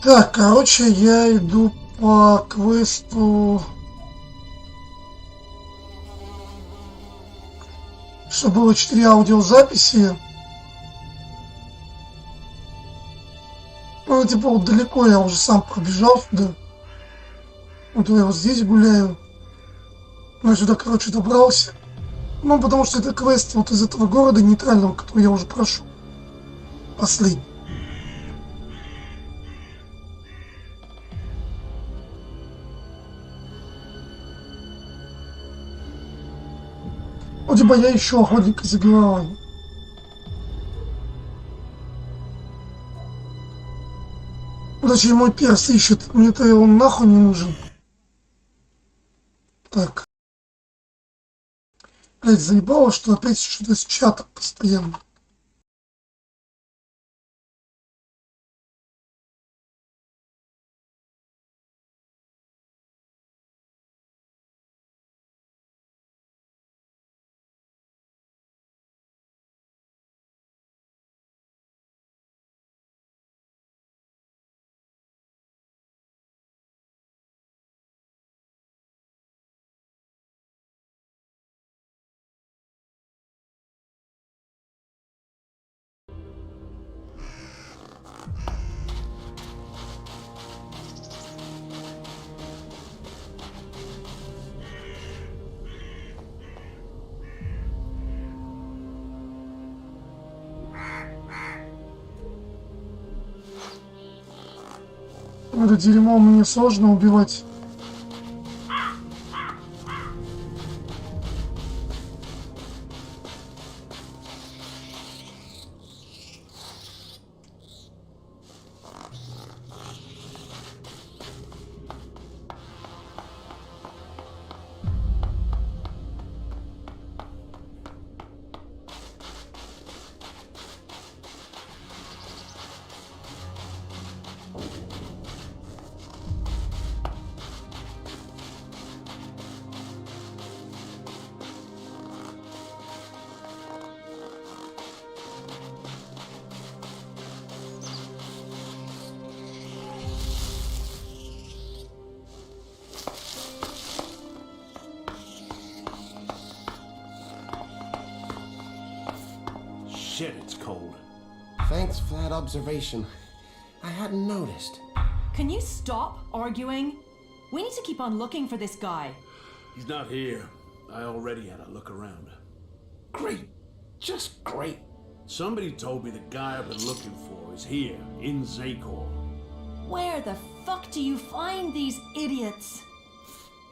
Так, короче, я иду по квесту, что было 4 аудиозаписи. Ну, типа, вот далеко я уже сам пробежал сюда. Вот я вот здесь гуляю. Ну, я сюда, короче, добрался. Ну, потому что это квест вот из этого города нейтрального, который я уже прошел. Последний. Ну, типа, я ищу охотника за головами. Зачем мой перс ищет? Мне-то он нахуй не нужен. Так. Блять, заебало, что опять что-то с чата постоянно. Это дерьмо мне сложно убивать. Shit, it's cold. Thanks for that observation. I hadn't noticed. Can you stop arguing? We need to keep on looking for this guy. He's not here. I already had a look around. Great. Just great. Somebody told me the guy I've been looking for is here, in Zakor. Where the fuck do you find these idiots?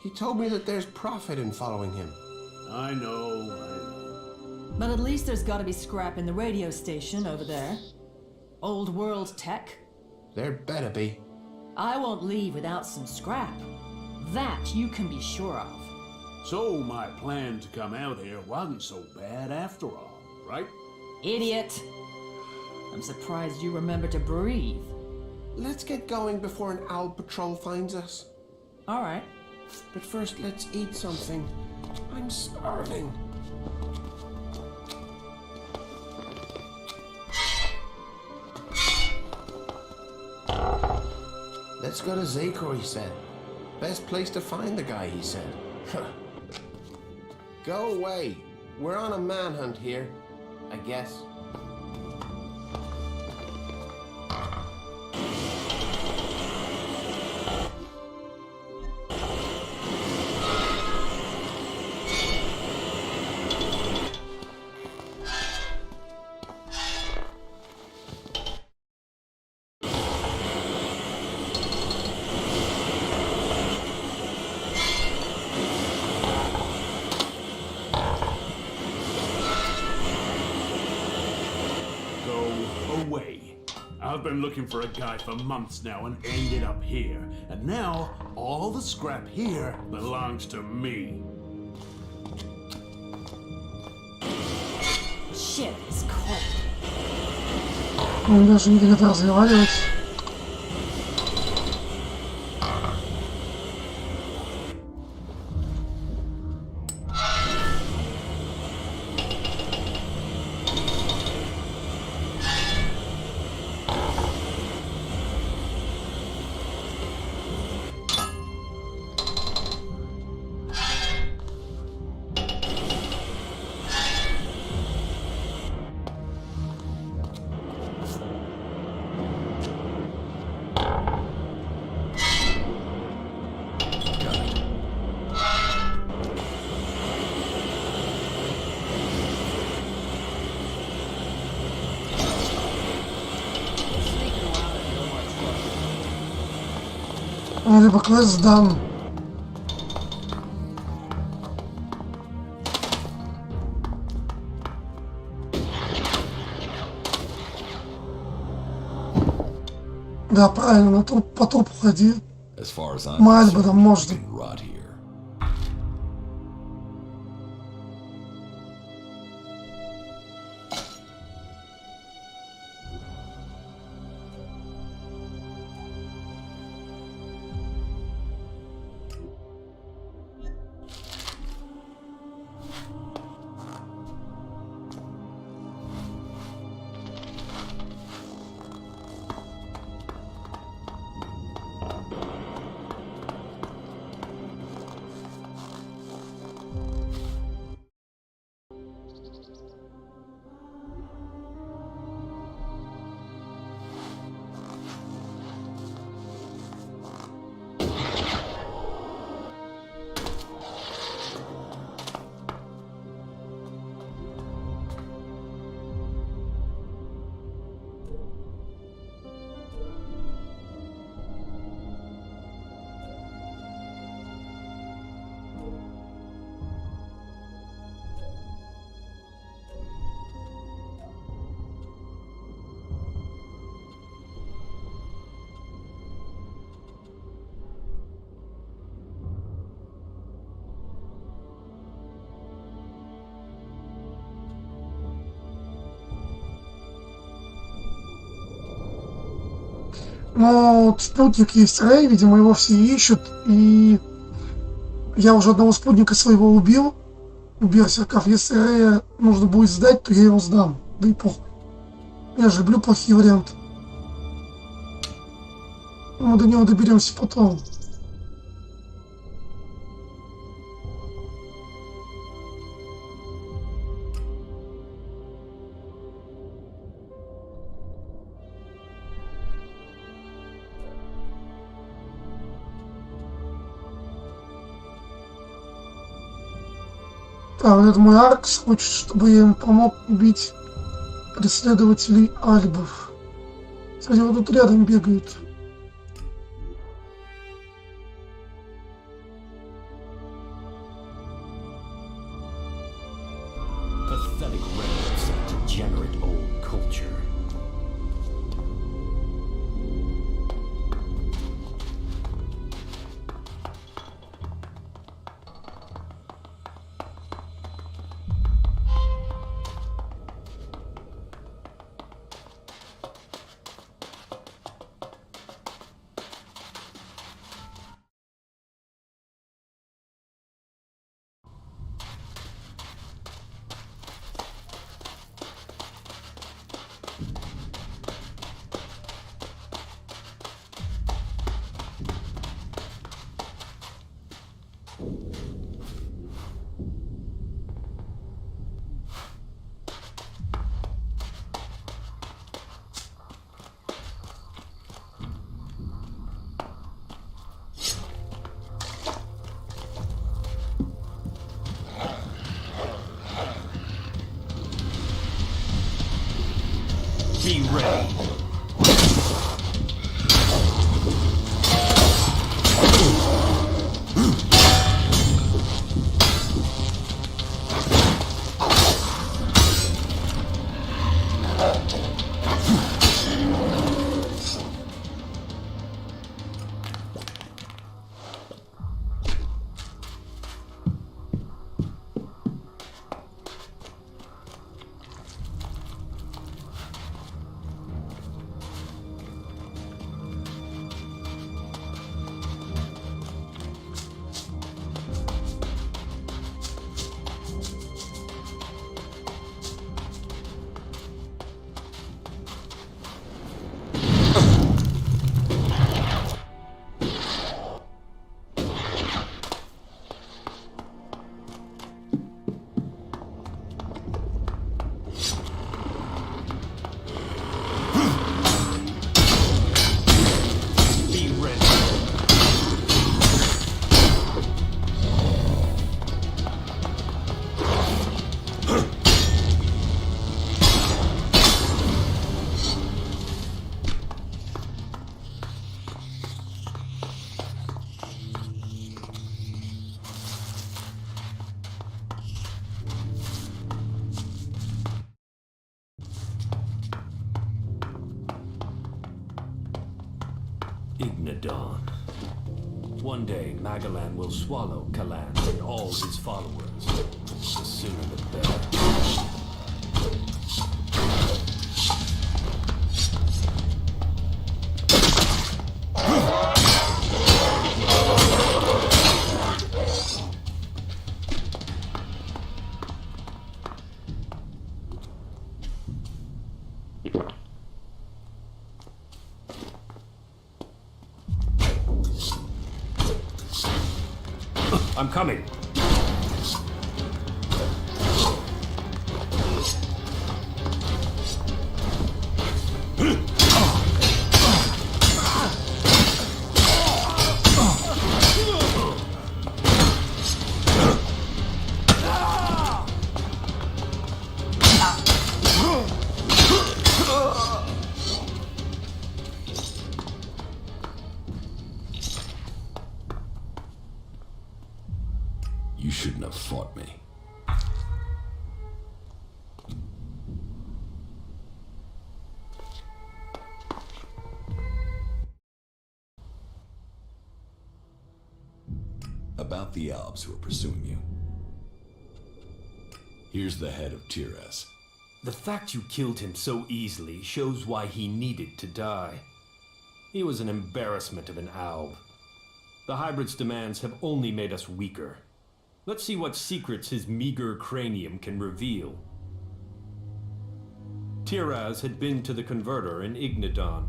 He told me that there's profit in following him. I know. But at least there's gotta be scrap in the radio station over there. Old world tech. There better be. I won't leave without some scrap. That you can be sure of. So my plan to come out here wasn't so bad after all, right? Idiot. I'm surprised you remember to breathe. Let's get going before an owl patrol finds us. Alright. But first, let's eat something. I'm starving. Let's go to Zakor, he said. Best place to find the guy, he said. Go away. We're on a manhunt here, I guess. I've been looking for a guy for months now and ended up here. And now, all the scrap here belongs to me. Shit is cold. Он даже не дает разговаривать. Ну, либо квест сдан. Да, правильно, на труп, по трупу ходи. As far as I'm Мальба там concerned, можно. you can rot here. Но вот спутник есть Рэй, видимо, его все ищут, и я уже одного спутника своего убил, у берсерков. Если Рэя нужно будет сдать, то я его сдам, да и похуй. Я же люблю плохие варианты. Мы до него доберемся потом. А, вот это мой Аркс хочет, чтобы я им помог убить преследователей альбов. Кстати, вот тут рядом бегают. Pathetic relics of degenerate old culture. Be ready. Ignadon. One day, Magalan will swallow Kalan and all his followers. The sooner the better. I'm coming. You shouldn't have fought me. About the Albs who are pursuing you. Here's the head of Tiras. The fact you killed him so easily shows why he needed to die. He was an embarrassment of an Alb. The hybrid's demands have only made us weaker. Let's see what secrets his meager cranium can reveal. Tiraz had been to the converter in Ignadon.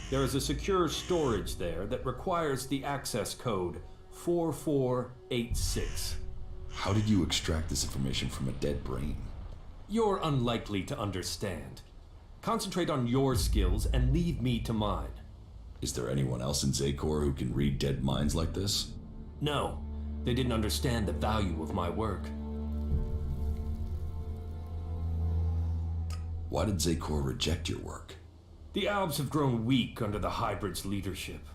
There is a secure storage there that requires the access code 4486. How did you extract this information from a dead brain? You're unlikely to understand. Concentrate on your skills and leave me to mine. Is there anyone else in Zakor who can read dead minds like this? No, they didn't understand the value of my work. Why did Zakor reject your work? The Albs have grown weak under the hybrid's leadership.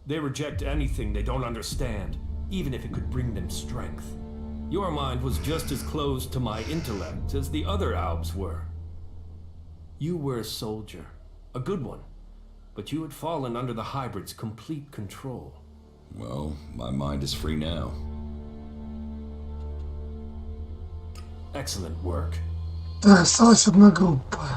They reject anything they don't understand, even if it could bring them strength. Your mind was just as closed to my intellect as the other Albs were. You were a soldier, a good one, but you had fallen under the hybrid's complete control. Well, my mind is free now. Excellent work. Да, осталась одна группа.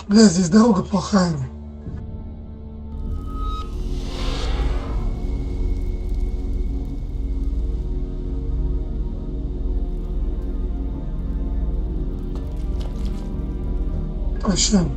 Бля, здесь дорога плохая. Прощаем.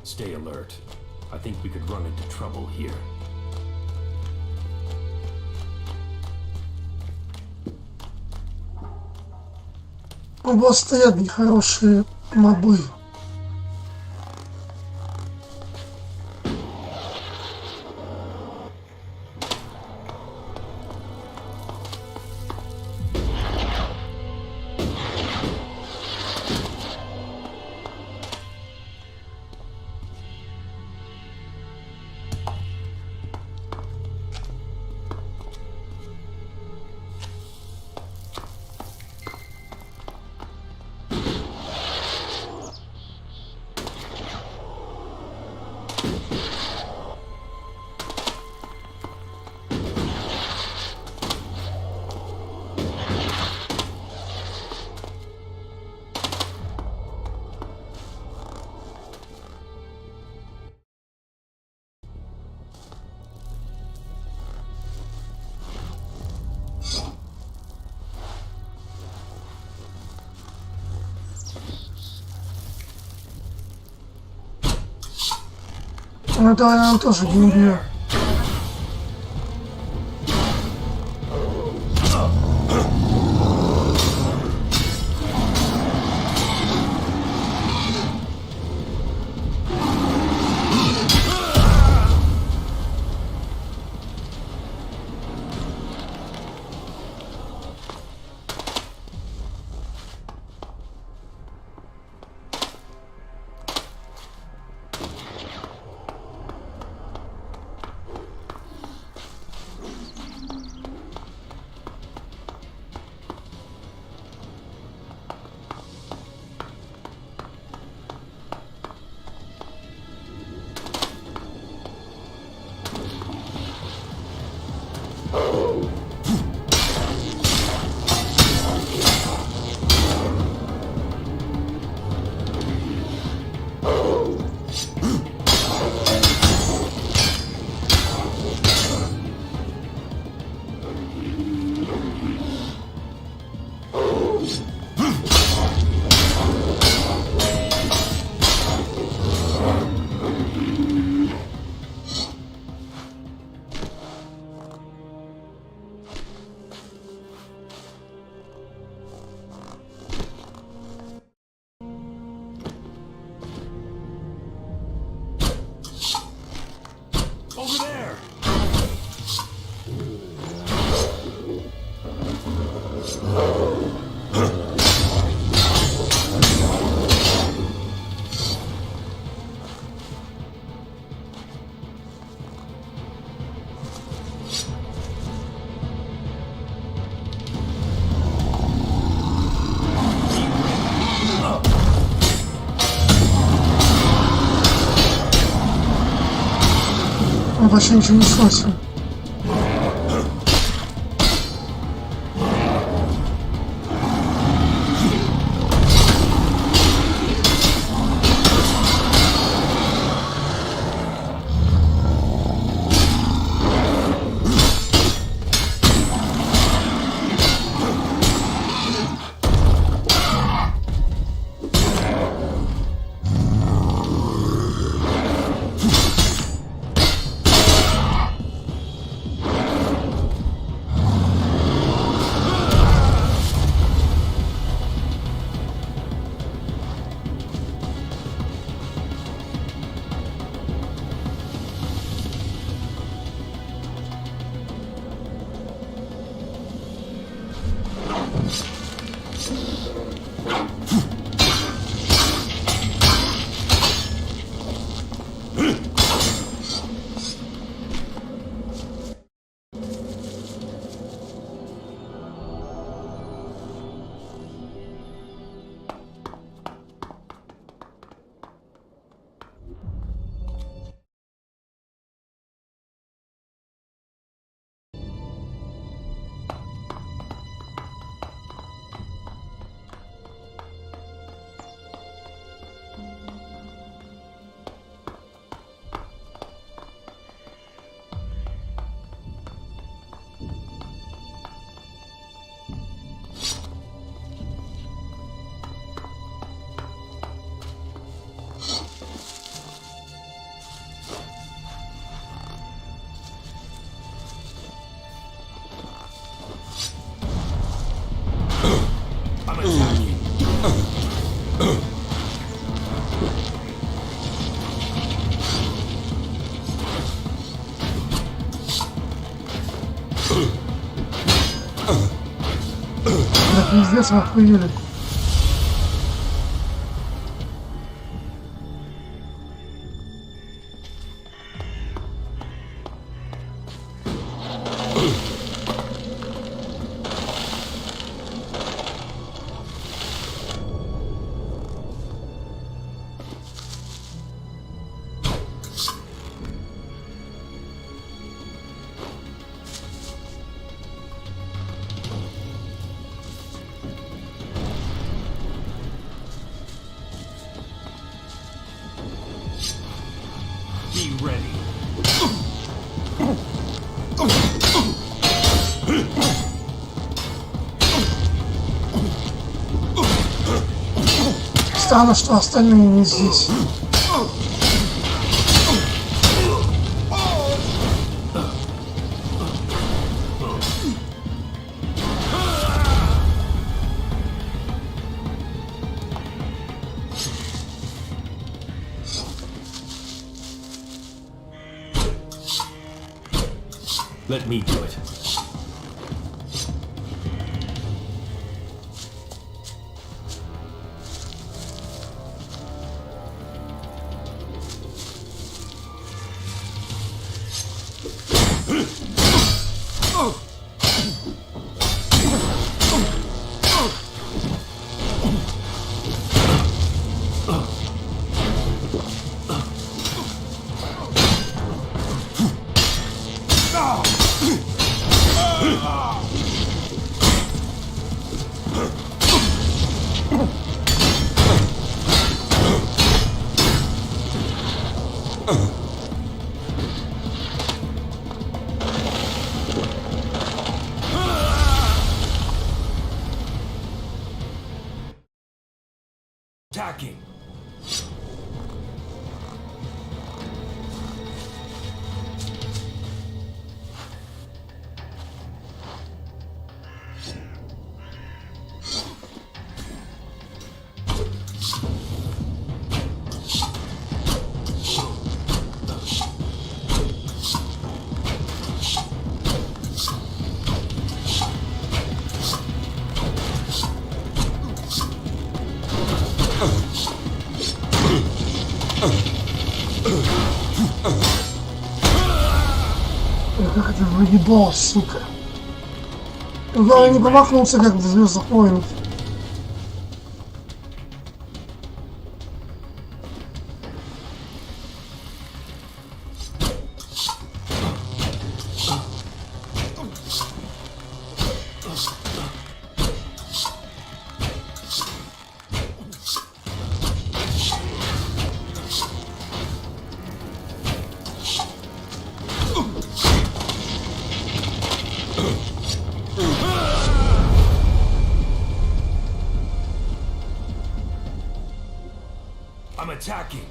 Stay alert. I think we could run into trouble here. У вас стоят нехорошие мобы. Ну это, наверное, тоже не убью. Over there! Он вообще ничего не сносит. Да пиздец, вы охуели. Be ready. Странно, что остальные не здесь. Let me do it. Attacking. Как это выебал, сука. Я не промахнулся, как в Звездных войнах. I'm attacking.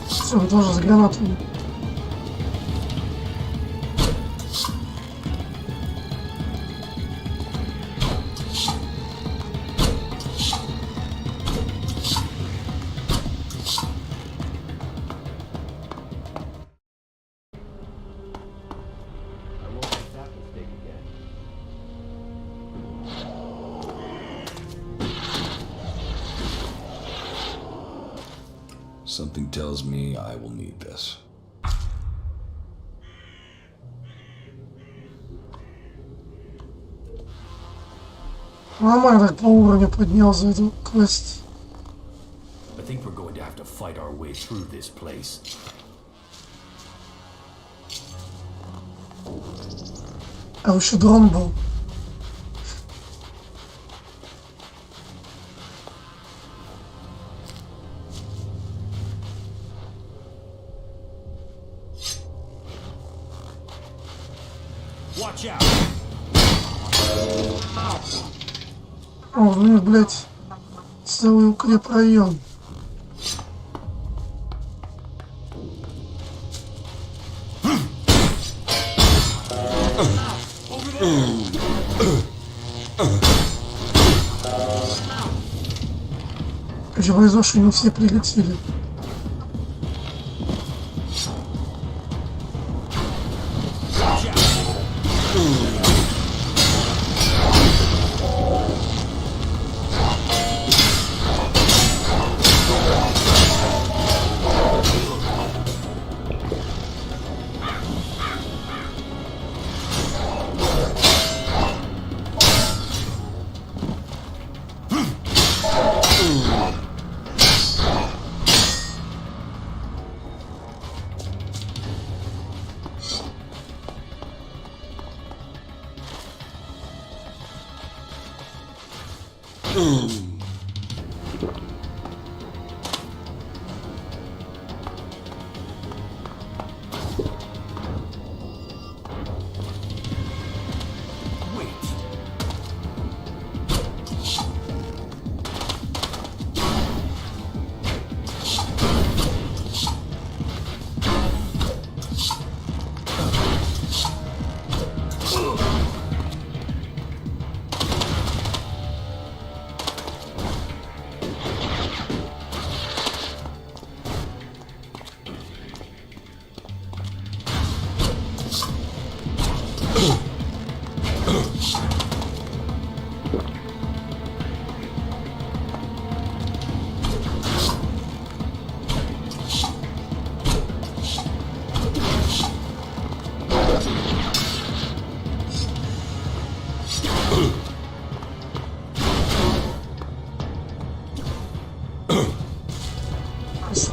Все, тоже с гранатами. Something tells me I will need this. Нормально так по уровню поднял за эту квест. I think we're going to have to fight our way through this place. А еще дрон был. Watch out! О, у них, блядь, целый укрепрайон. Хотя произошли не все прилетели.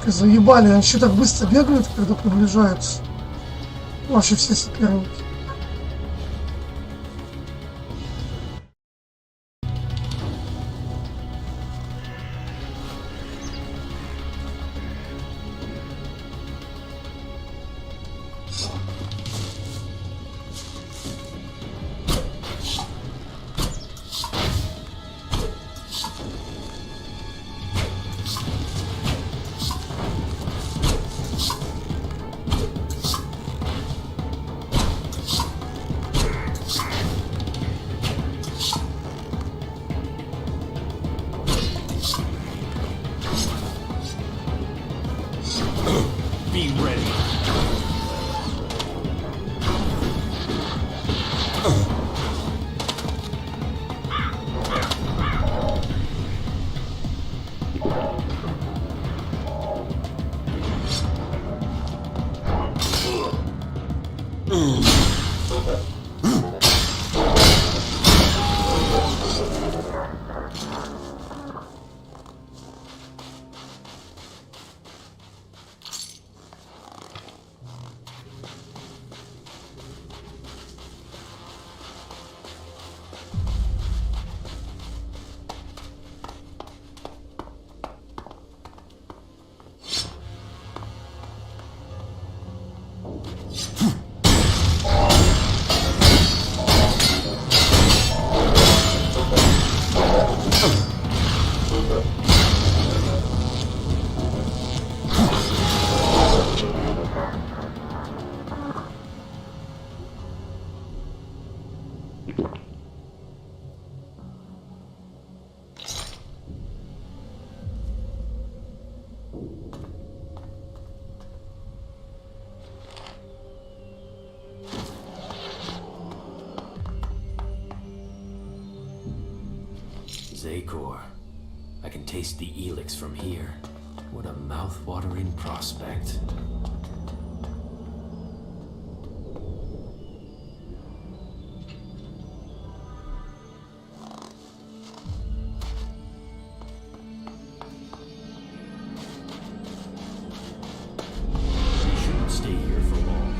Заебали, они еще так быстро бегают, когда приближаются. Вообще все соперники. I can taste the ELEX from here. What a mouth-watering prospect. We shouldn't stay here for long.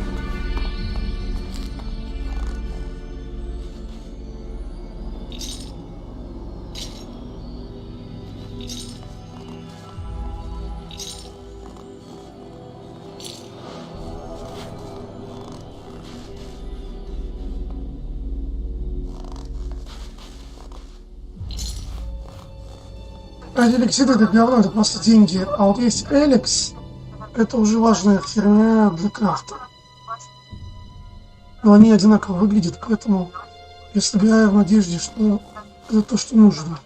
Элексир это говно, это просто деньги. А вот есть ELEX, это уже важная херня для крафта. Но они одинаково выглядят, поэтому я собираю в надежде, что Это то, что нужно.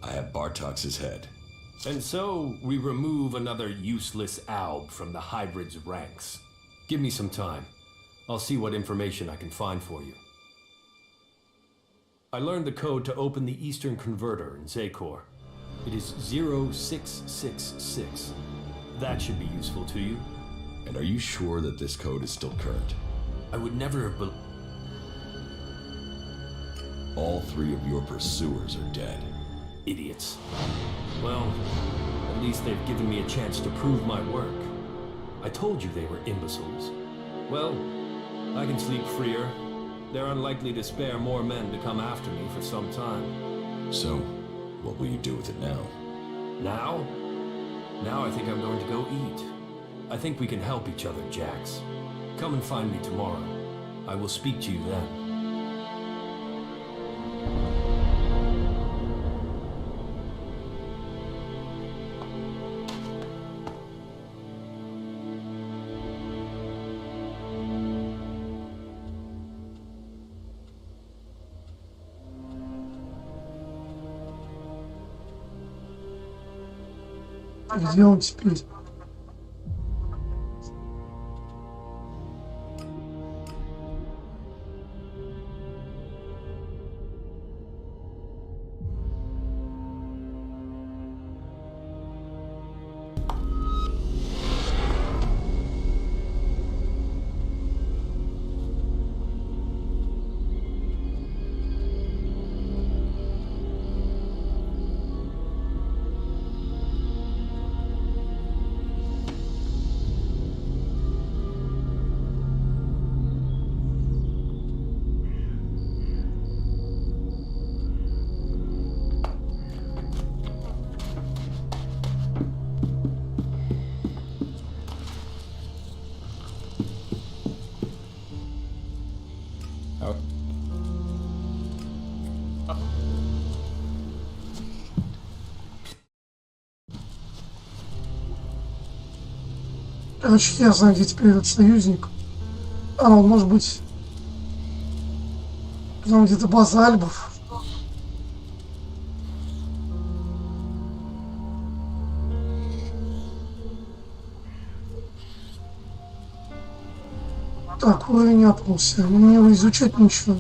I have Bartox's head. And so, we remove another useless alb from the hybrid's ranks. Give me some time. I'll see what information I can find for you. I learned the code to open the Eastern Converter in Zakor. It is 0666. That should be useful to you. And are you sure that this code is still current? I would never have All 3 of your pursuers are dead. Idiots. Well, at least they've given me a chance to prove my work. I told you they were imbeciles. Well, I can sleep freer. They're unlikely to spare more men to come after me for some time. So, what will you do with it now? Now? Now I think I'm going to go eat. I think we can help each other, Jax. Come and find me tomorrow. I will speak to you then. Где он теперь? Короче, я знаю, где теперь этот союзник. Он может быть там где-то база альбов. Так, уровень апнулся. Мне его изучать ничего.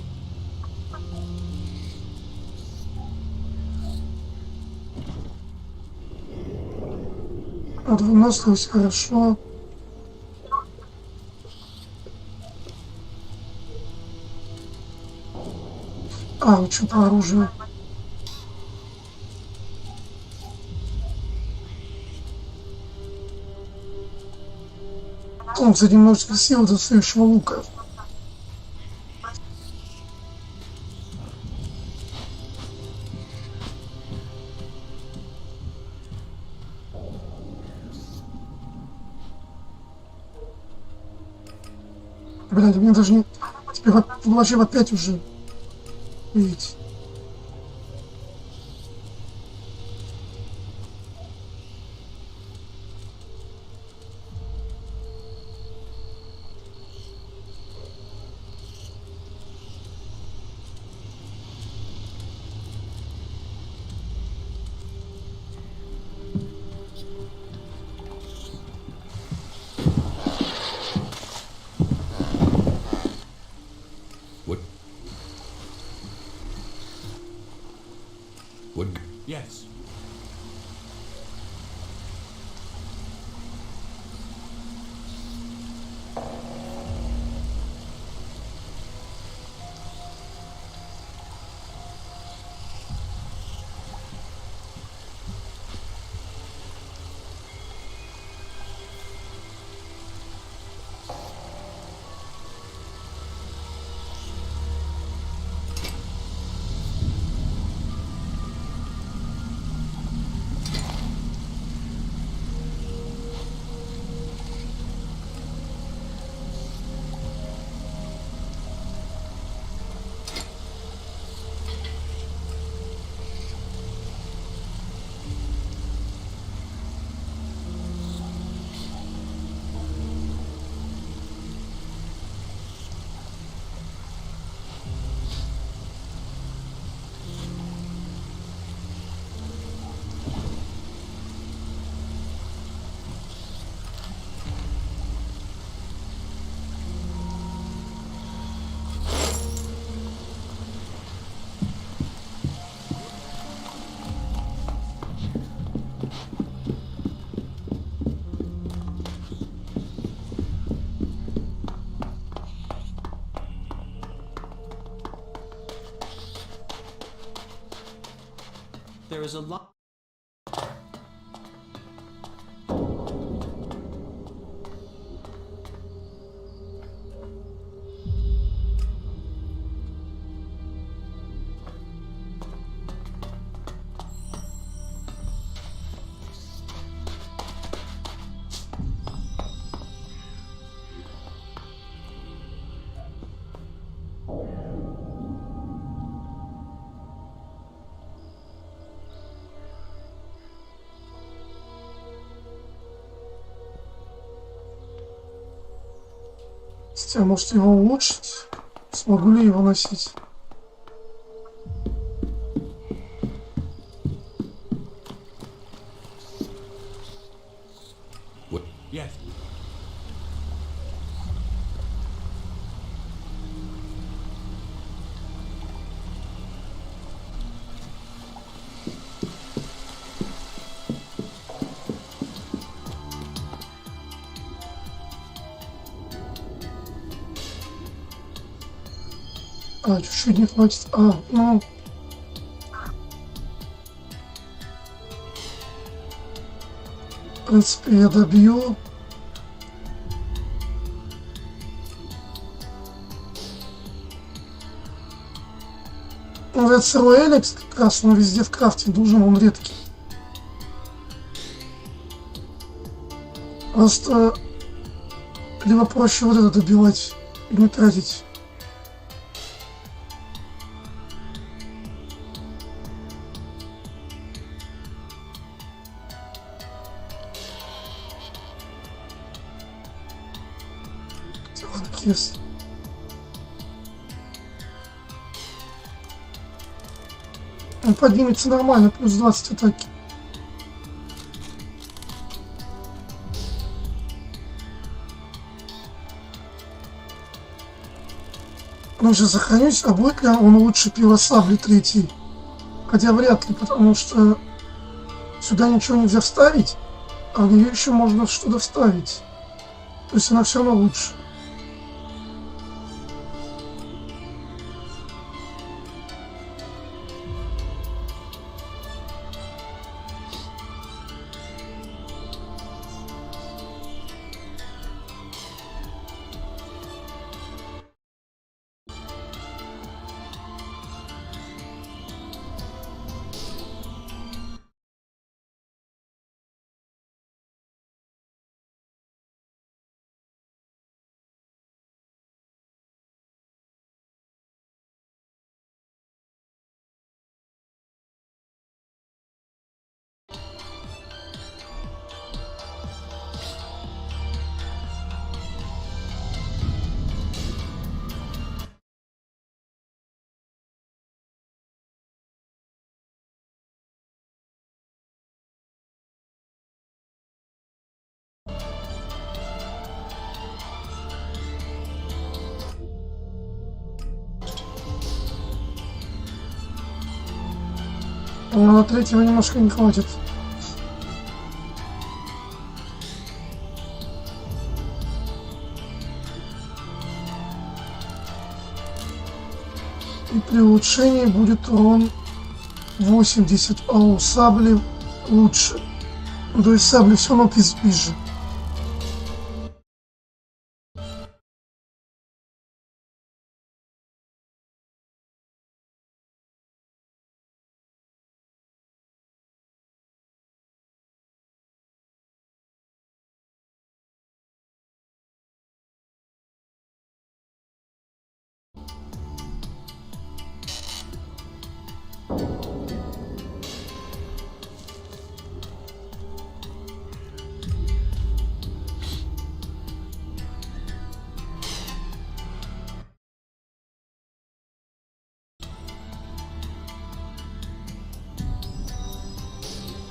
Выносливость хорошо. Ну что по оружию? Он, кстати, немножечко сил до следующего лука. Блядь, мне даже не... Теперь вообще в 5 уже. Видите? Yes. there is a lot. Хотя, может его улучшить? Смогу ли его носить? Yes. Чуть-чуть не хватит. Ну... В принципе, я добью. Ну, это сырой ELEX как раз, он везде в крафте нужен, он редкий. Просто либо проще вот это добивать и не тратить. Yes. Он поднимется нормально, плюс 20 атаки. Ну, сейчас сохранюсь, а будет ли он лучше пива сабли 3? Хотя вряд ли, потому что сюда ничего нельзя вставить, а в нее еще можно что-то вставить. То есть она все равно лучше. Но на 3-го немножко не хватит. И при улучшении будет урон 80, а у сабли лучше. То есть сабли все равно ближе.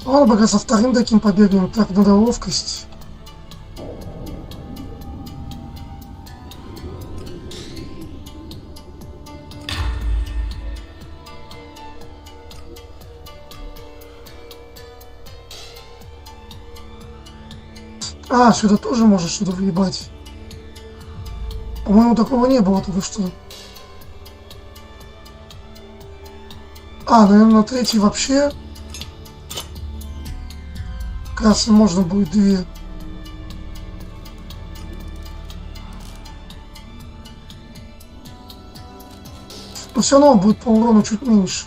Ладно, пока со вторым таким побегаем, так надо ловкость. Сюда тоже можешь что-то въебать. По-моему, такого не было только что. Наверное, на 3 вообще Как раз и можно будет 2. Но все равно будет по урону чуть меньше.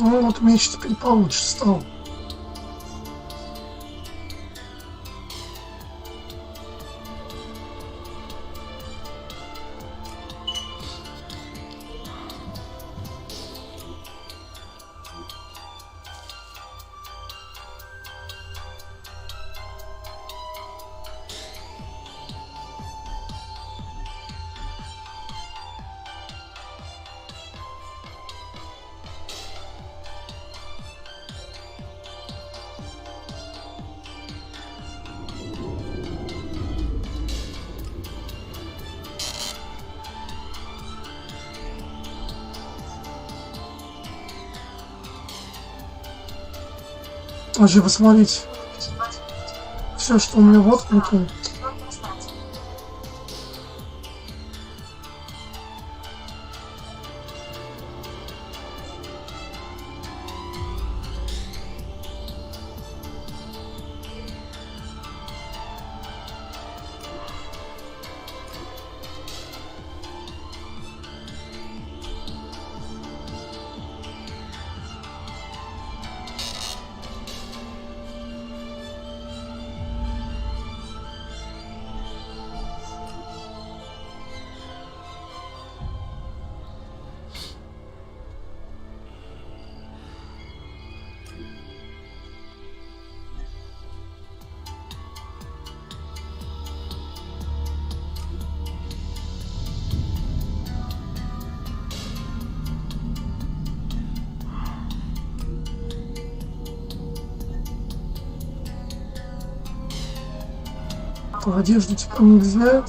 Ну вот меч теперь получше стал. Вообще посмотрите. Все, что у меня воткнуто. В одежду типа нельзя.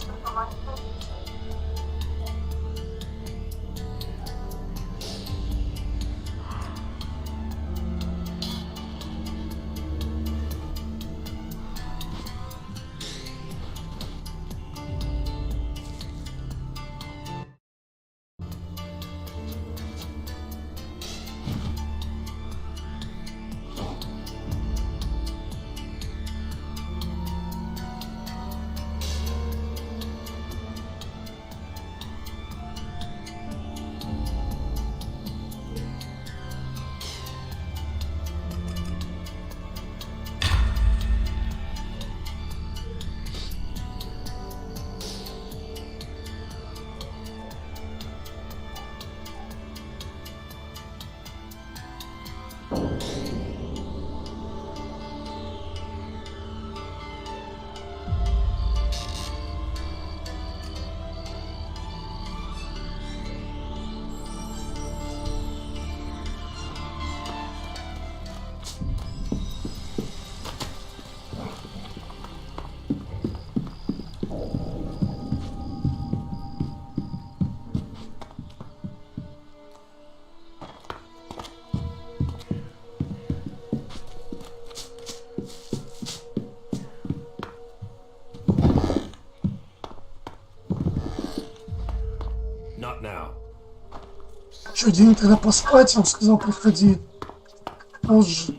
Что, день тогда поспать, он сказал, приходи позже.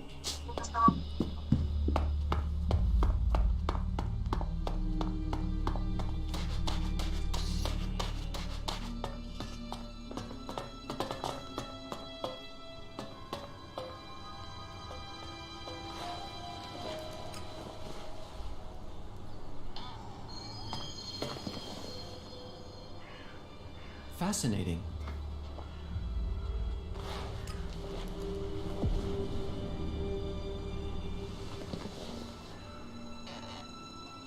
Fascinating.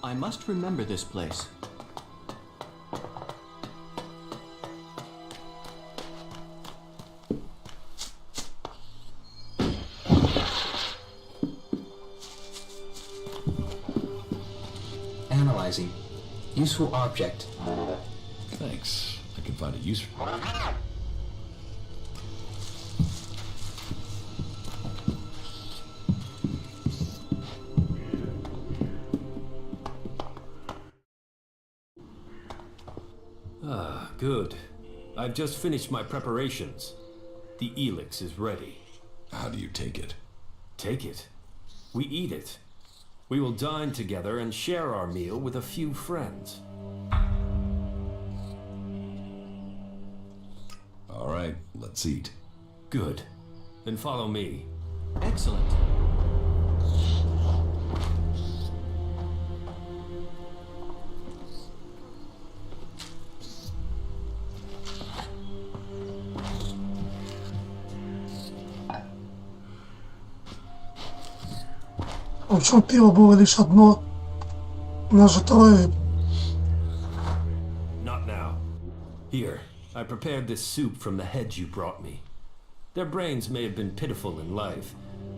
I must remember this place. Analyzing. Useful object. Thanks. I can find a use for it. Ah, good. I've just finished my preparations. The ELEX is ready. How do you take it? Take it. We eat it. We will dine together and share our meal with a few friends. All right, let's eat. Good. Then follow me. Excellent. В общем, пиво было лишь одно. Нас же трое. Not now. Here, I prepared this soup from the heads you brought me. Their brains may have been pitiful in life,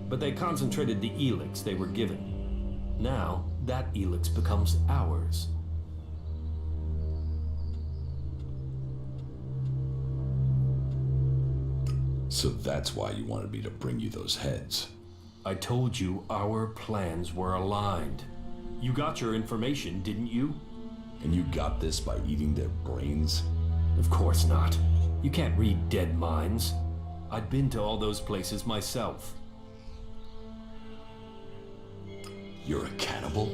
but they concentrated the ELEX they were given. Now, that ELEX becomes ours. So that's why you wanted me to bring you those heads. I told you our plans were aligned. You got your information, didn't you? And you got this by eating their brains? Of course not. You can't read dead minds. I'd been to all those places myself. You're a cannibal?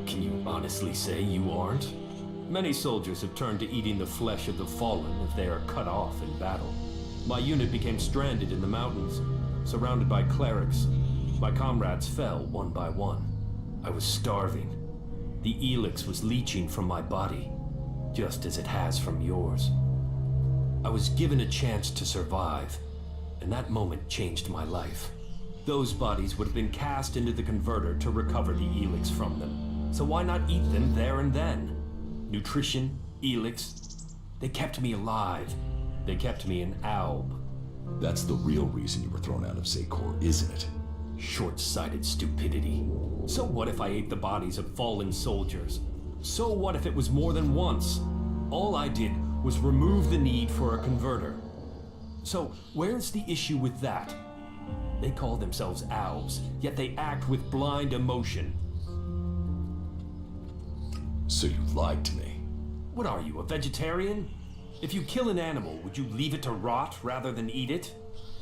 Can you honestly say you aren't? Many soldiers have turned to eating the flesh of the fallen if they are cut off in battle. My unit became stranded in the mountains, surrounded by clerics. My comrades fell one by one. I was starving. The ELEX was leaching from my body, just as it has from yours. I was given a chance to survive, and that moment changed my life. Those bodies would have been cast into the converter to recover the ELEX from them. So why not eat them there and then? Nutrition, ELEX, they kept me alive. They kept me in Alb. That's the real reason you were thrown out of Zakor, isn't it? Short-sighted stupidity. So what if I ate the bodies of fallen soldiers? So what if it was more than once? All I did was remove the need for a converter. So where's the issue with that? They call themselves Albs, yet they act with blind emotion. So you lied to me. What are you, a vegetarian? If you kill an animal, would you leave it to rot rather than eat it?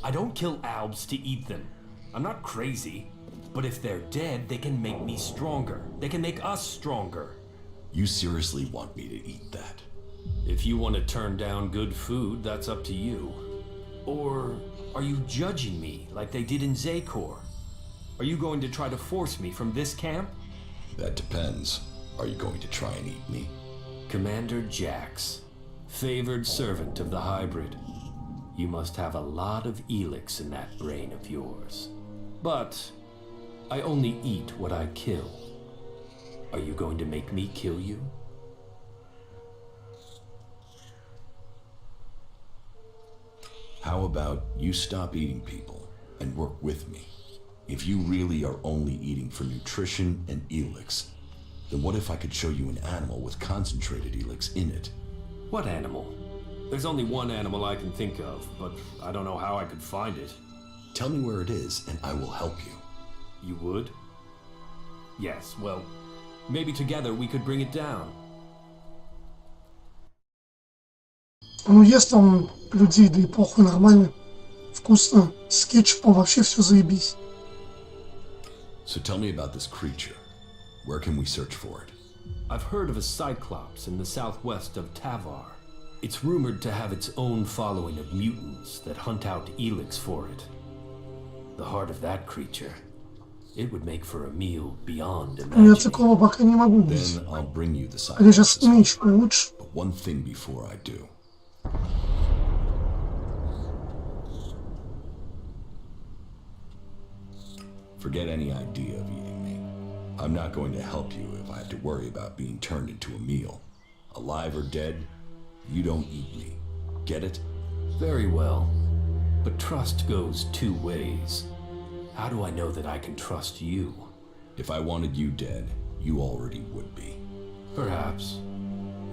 I don't kill Albs to eat them. I'm not crazy. But if they're dead, they can make me stronger. They can make us stronger. You seriously want me to eat that? If you want to turn down good food, that's up to you. Or are you judging me like they did in Zakor? Are you going to try to force me from this camp? That depends. Are you going to try and eat me? Commander Jax, favored servant of the hybrid. You must have a lot of ELEX in that brain of yours. But I only eat what I kill. Are you going to make me kill you? How about you stop eating people and work with me? If you really are only eating for nutrition and ELEX, then what if I could show you an animal with concentrated ELEX in it? What animal? There's only one animal I can think of, but I don't know how I could find it. Tell me where it is and I will help you. You would? Yes, well, maybe together we could bring it down. Ну, ест там людей, да и похуй, нормально. Вкусно. С кетчупом вообще все заебись. So tell me about this creature. Where can we search for it? I've heard of a cyclops in the southwest of Tavar. It's rumored to have its own following of mutants that hunt out ELEX for it. The heart of that creature, it would make for a meal beyond Я imagining. такого пока не могу убить. Then I'll bring you the Или же cyclops. с мечкой лучше. But one thing before I do. Forget any idea of eating me. I'm not going to help you if I have to worry about being turned into a meal. Alive or dead, you don't eat me. Get it? Very well. But trust goes two ways. How do I know that I can trust you? If I wanted you dead, you already would be. Perhaps.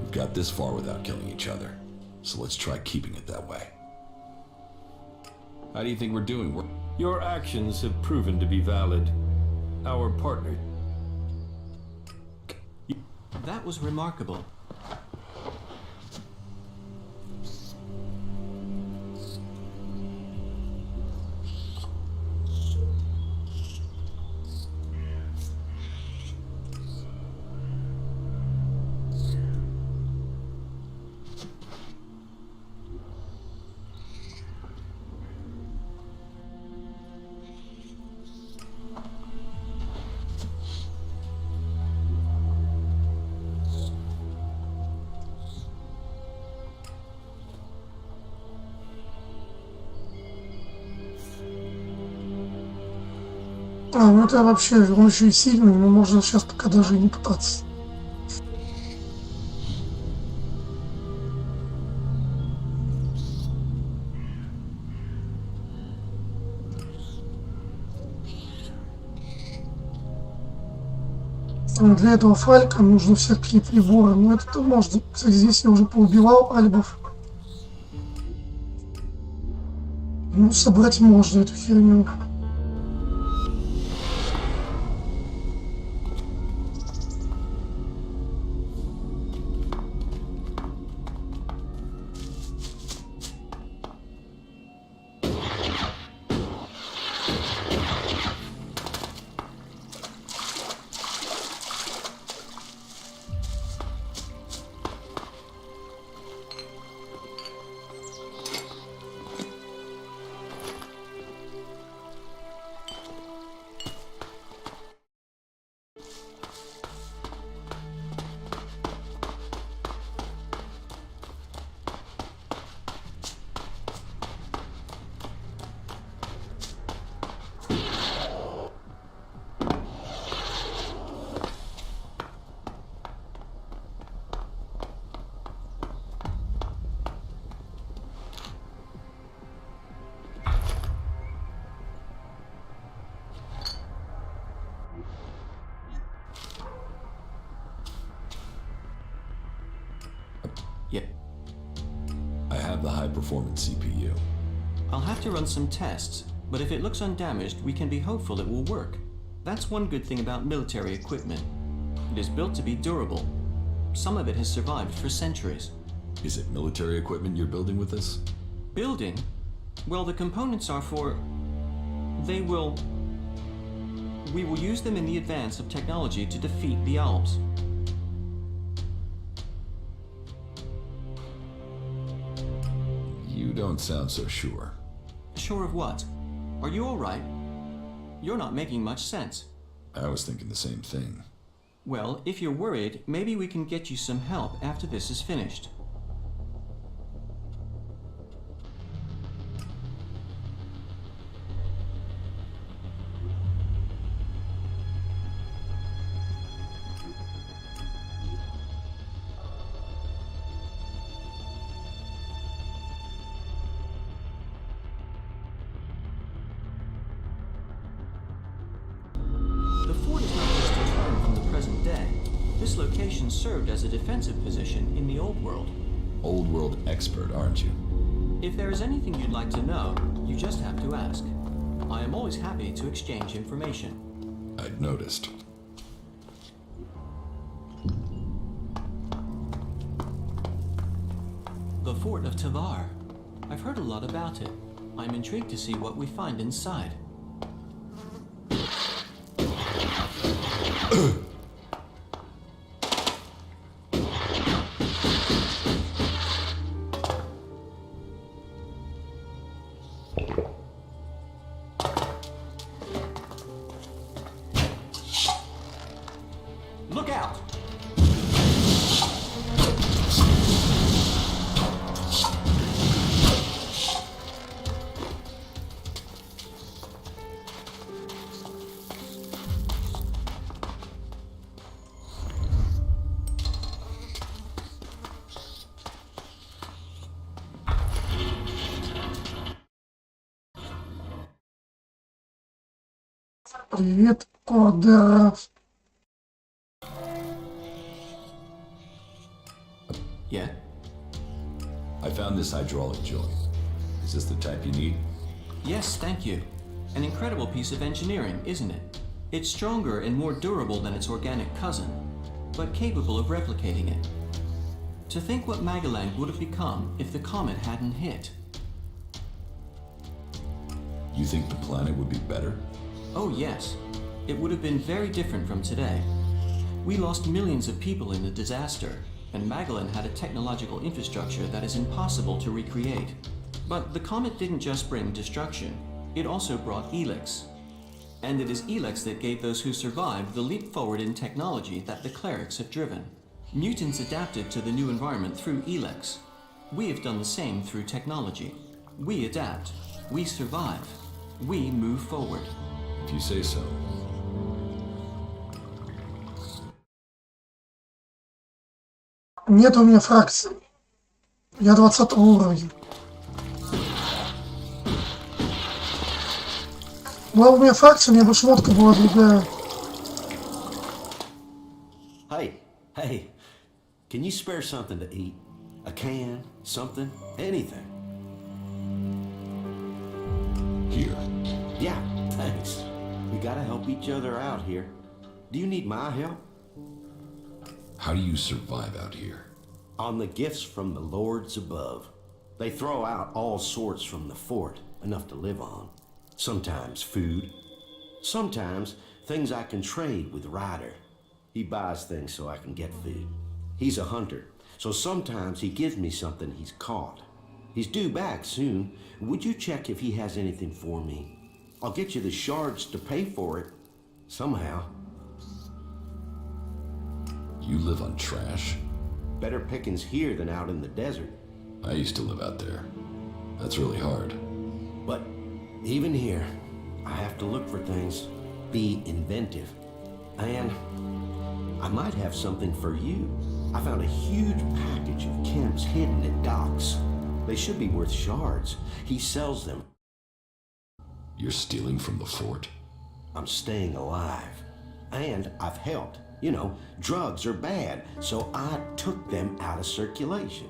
We've got this far without killing each other. so let's try keeping it that way. How do you think we're doing? Your actions have proven to be valid. Our partner. That was remarkable. А, ну это вообще, он еще и сильный, но можно сейчас пока даже и не пытаться. Для этого фалька нужно всякие приборы, но это можно. Кстати, здесь я уже поубивал альбов. Ну, собрать можно эту херню. Yeah. I have the high-performance CPU. I'll have to run some tests, but if it looks undamaged, we can be hopeful it will work. That's one good thing about military equipment. It is built to be durable. Some of it has survived for centuries. Is it military equipment you're building with this? Building? Well, the components are for... We will use them in the advance of technology to defeat the Alps. You don't sound so sure. Sure of what? Are you all right? You're not making much sense. I was thinking the same thing. Well, if you're worried, maybe we can get you some help after this is finished. This location served as a defensive position in the Old World. Old World expert, aren't you? If there is anything you'd like to know, you just have to ask. I am always happy to exchange information. I'd noticed. The Fort of Tavar. I've heard a lot about it. I'm intrigued to see what we find inside. Look out! Привет, Кодера. Yeah. I found this hydraulic joint. Is this the type you need? Yes, thank you. An incredible piece of engineering, isn't it? It's stronger and more durable than its organic cousin, but capable of replicating it. To think what Magellan would have become if the comet hadn't hit. You think the planet would be better? Oh yes, it would have been very different from today. We lost millions of people in the disaster, and Magellan had a technological infrastructure that is impossible to recreate. But the comet didn't just bring destruction, it also brought ELEX. And it is ELEX that gave those who survived the leap forward in technology that the clerics have driven. Mutants adapted to the new environment through ELEX. We have done the same through technology. We adapt, we survive, we move forward. If you say so. Нет у меня фракции. Я 20 уровня. Была бы у меня фракция, у меня бы шмотка была другая. Hey, can you spare something to eat? A can, something, anything. Here. Yeah, thanks. We gotta help each other out here. Do you need my help? How do you survive out here? On the gifts from the lords above. They throw out all sorts from the fort, enough to live on. Sometimes food. Sometimes things I can trade with Ryder. He buys things so I can get food. He's a hunter, so sometimes he gives me something he's caught. He's due back soon. Would you check if he has anything for me? I'll get you the shards to pay for it. Somehow. You live on trash? Better pickings here than out in the desert. I used to live out there. That's really hard. But even here, I have to look for things, be inventive. And I might have something for you. I found a huge package of chems hidden at docks. They should be worth shards. He sells them. You're stealing from the fort? I'm staying alive. And I've helped. You know, drugs are bad, so I took them out of circulation.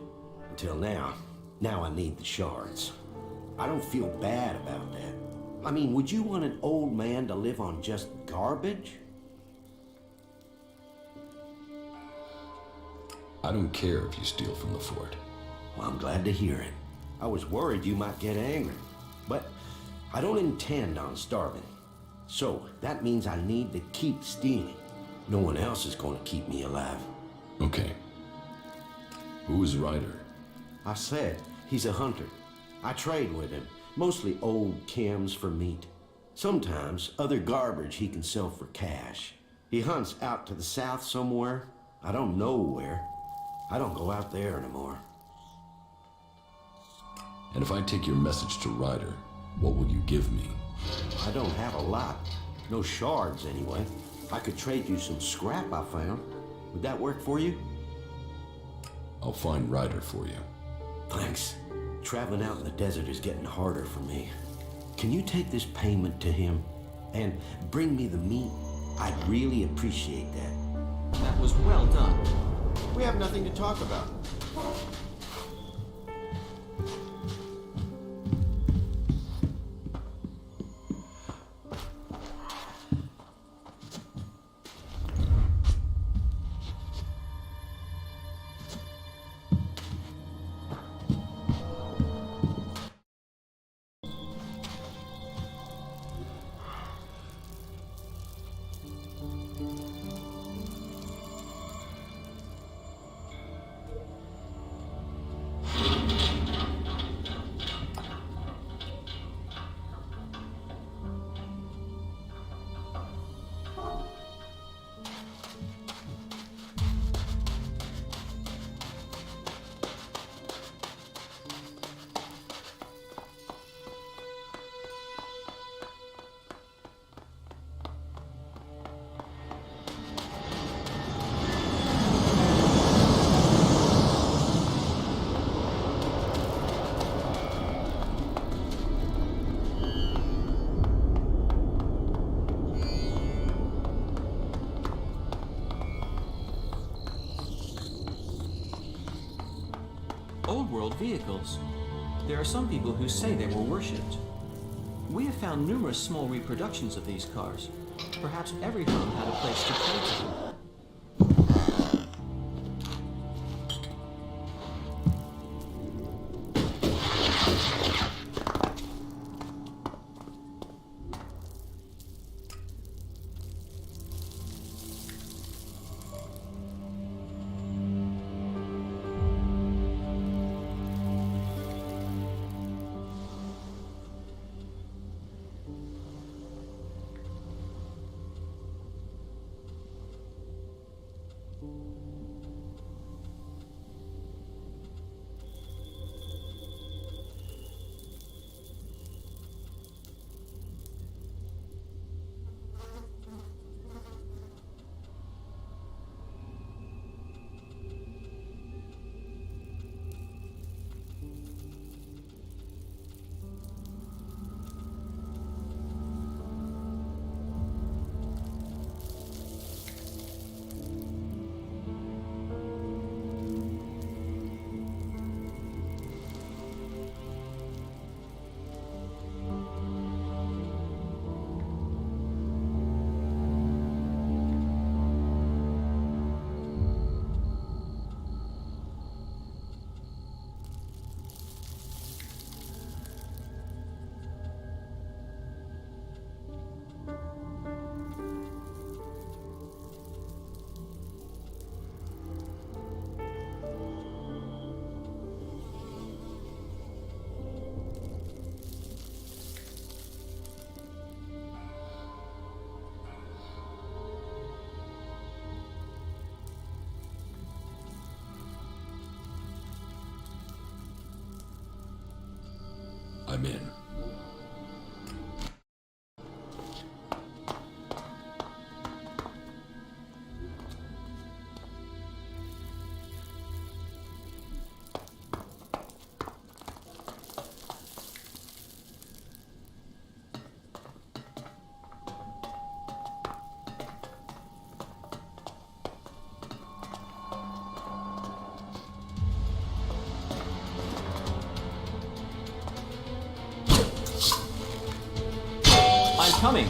Until now. Now I need the shards. I don't feel bad about that. I mean, would you want an old man to live on just garbage? I don't care if you steal from the fort. Well, I'm glad to hear it. I was worried you might get angry, but I don't intend on starving. So that means I need to keep stealing. No one else is going to keep me alive. Okay. Who is Ryder? I said, he's a hunter. I trade with him, mostly old chems for meat. Sometimes other garbage he can sell for cash. He hunts out to the south somewhere. I don't know where. I don't go out there anymore. And if I take your message to Ryder, what will you give me? I don't have a lot. No shards, anyway. I could trade you some scrap I found. Would that work for you? I'll find Ryder for you. Thanks. Traveling out in the desert is getting harder for me. Can you take this payment to him and bring me the meat? I'd really appreciate that. That was well done. We have nothing to talk about. Old world vehicles. There are some people who say they were worshipped. We have found numerous small reproductions of these cars. Perhaps every home had a place to play to. I'm in. Coming.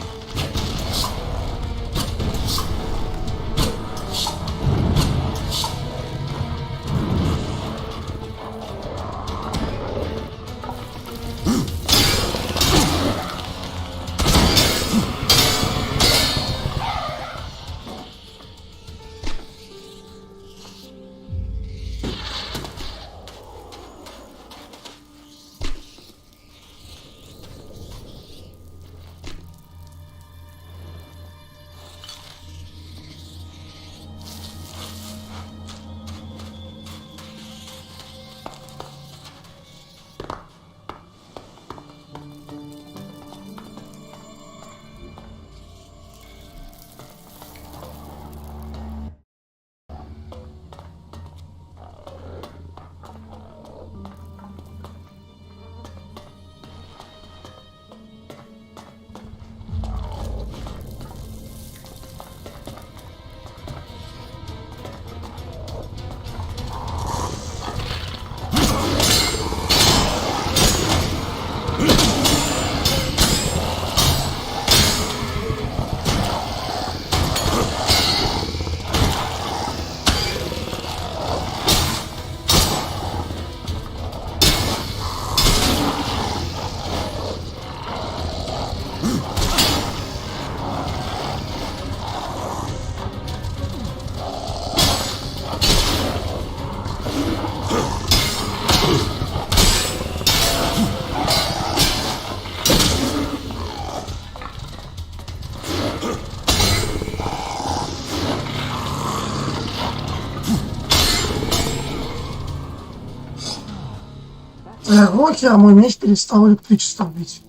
Роки, а мой меч перестал электричеством бить.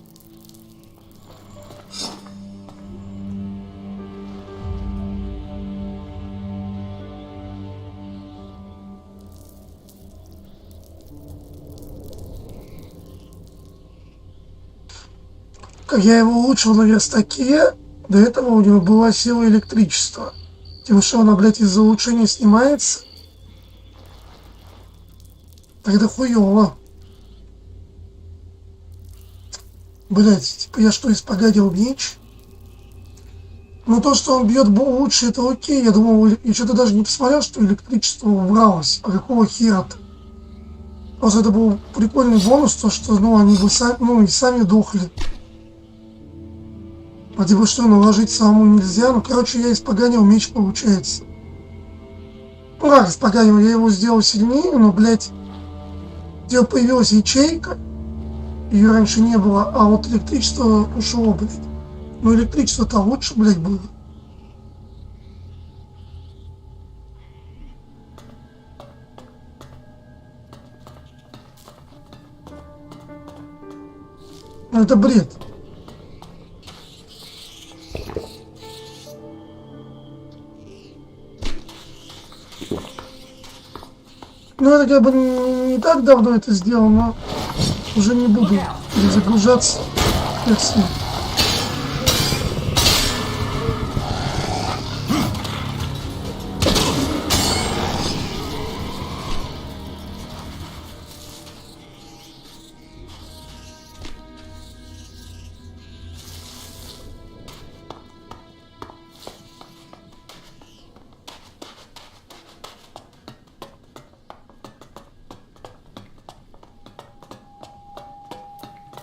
Как я его улучшил на верстаке, до этого у него была сила электричества. Тем, что она, блядь, из-за улучшения снимается. Тогда хуёво. Блять, типа я что, испоганил меч? Ну то, что он бьет лучше, это окей. Я думал, я что-то даже не посмотрел, что электричество убралось. А какого хера-то? Просто это был прикольный бонус, то что, ну, они бы сами, ну, и сами дохли. А типа что, наложить самому нельзя? Ну, короче, я испоганил меч, получается. Ну как испоганил, я его сделал сильнее, но, блядь, где появилась ячейка, ее раньше не было, а вот электричество ушло, блядь. Ну, электричество-то лучше, блядь, было. Ну, это бред. Ну, это как бы не так давно это сделал, но уже не буду перезагружаться. Merci.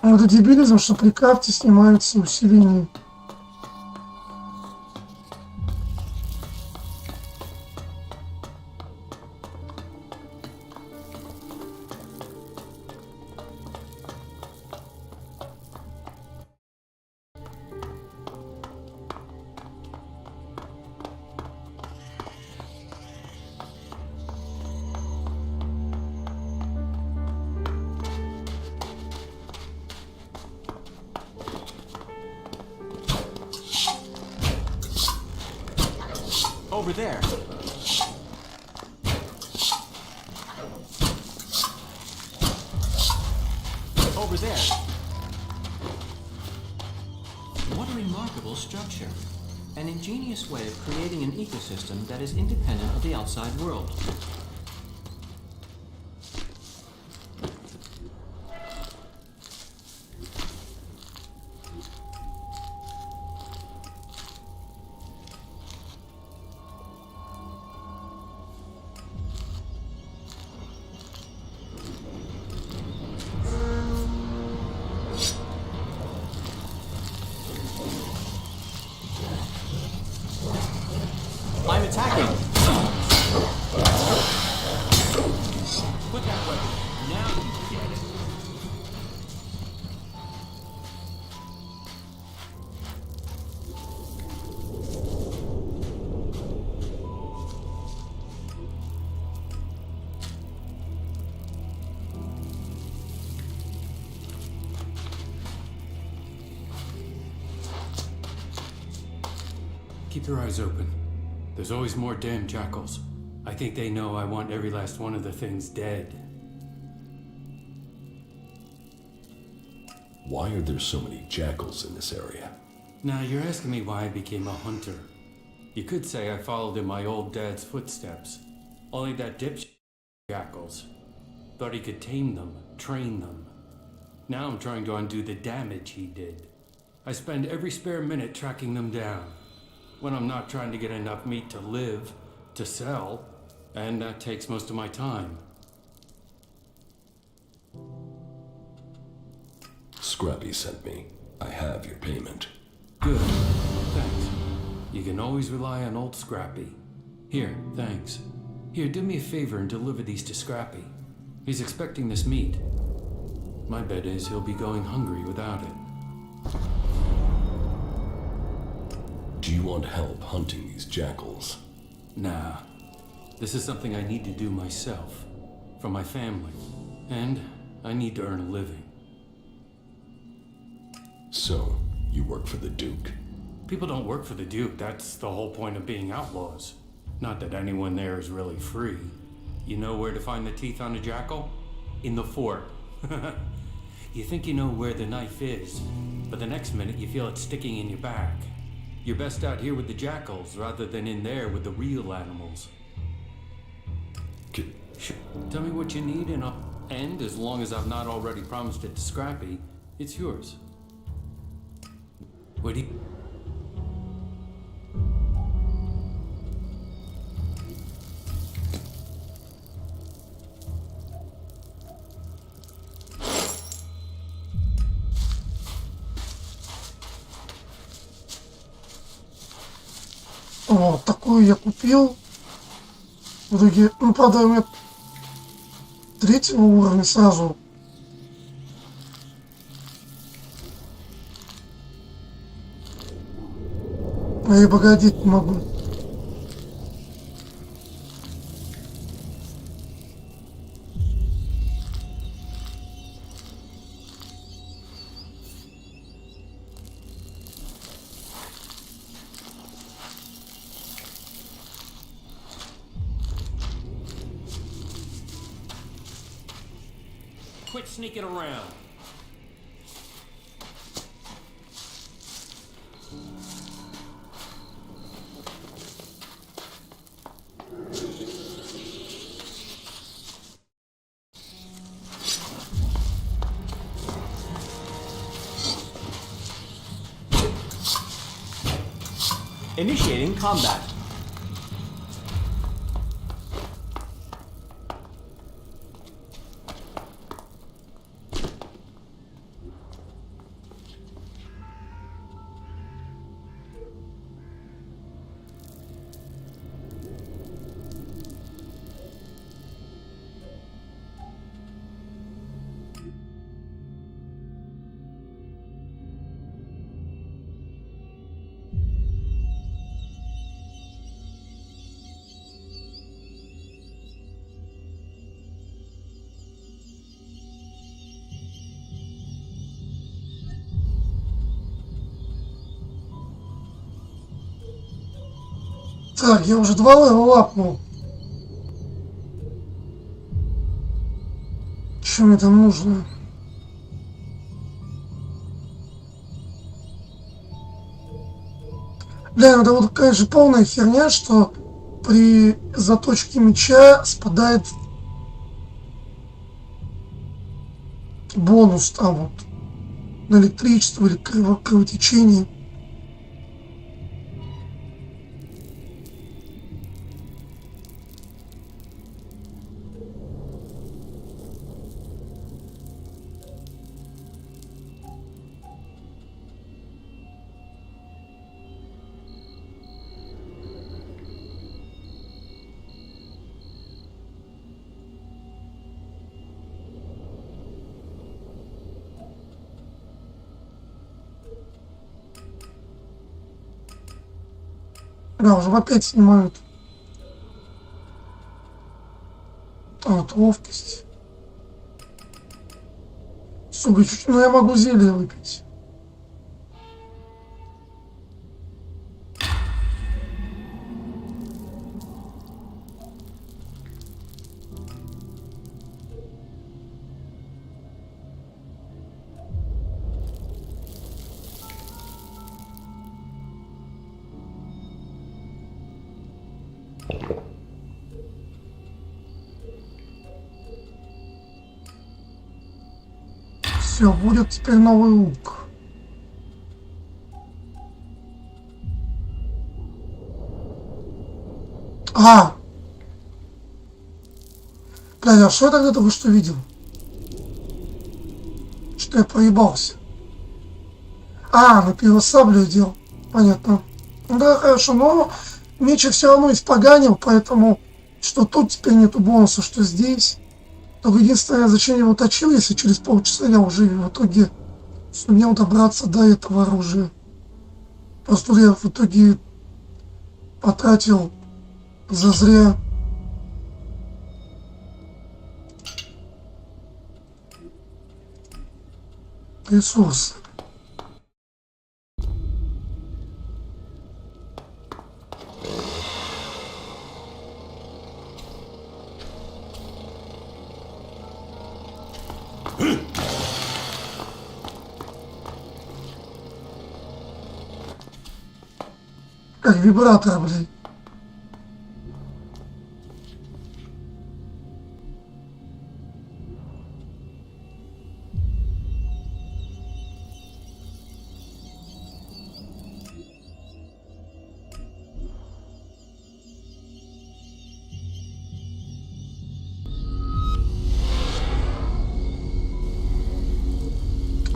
Ну, это дебилизм, что при карте снимаются усиления. Over there. Over there. What a remarkable structure. An ingenious way of creating an ecosystem that is independent of the outside world. I'm attacking! Put that weapon. Now you get it. Keep your eyes open. There's always more damn jackals. I think they know I want every last one of the things dead. Why are there so many jackals in this area? Now, you're asking me why I became a hunter. You could say I followed in my old dad's footsteps. Only that dipshit jackals. Thought he could tame them, train them. Now I'm trying to undo the damage he did. I spend every spare minute tracking them down. When I'm not trying to get enough meat to live, to sell, and that takes most of my time. Scrappy sent me. I have your payment. Good. Thanks. You can always rely on old Scrappy. Here, thanks. Here, do me a favor and deliver these to Scrappy. He's expecting this meat. My bet is he'll be going hungry without it. Do you want help hunting these jackals? Nah. This is something I need to do myself. For my family. And I need to earn a living. So, you work for the Duke? People don't work for the Duke. That's the whole point of being outlaws. Not that anyone there is really free. You know where to find the teeth on a jackal? In the fort. You think you know where the knife is, but the next minute you feel it sticking in your back. You're best out here with the jackals rather than in there with the real animals. Tell me what you need and I'll... And as long as I've not already promised it to Scrappy, it's yours. What do you... Вот, такую я купил. В итоге, ну, правда, у меня третьего уровня сразу. А я погодить не могу. Quit sneaking around. Initiating combat. Так, я уже 2 левела лапнул. Что мне там нужно? Бля, ну это вот такая же полная херня, что при заточке меча спадает бонус там вот на электричество или кровотечение. Да, уже опять снимают. Вот, ловкость. Сука, чуть, ну я могу зелье выпить. Все, будет теперь новый лук. А! Бля, а что я тогда только что видел? Что я проебался? А, на пиво саблю делал. Понятно. Ну да, хорошо, но меч я все равно испоганил, поэтому что тут теперь нету бонуса, что здесь. Только единственное, зачем я его точил, если через полчаса я уже в итоге сумел добраться до этого оружия. Просто я в итоге потратил зазря ресурсы. Как вибратор, блядь.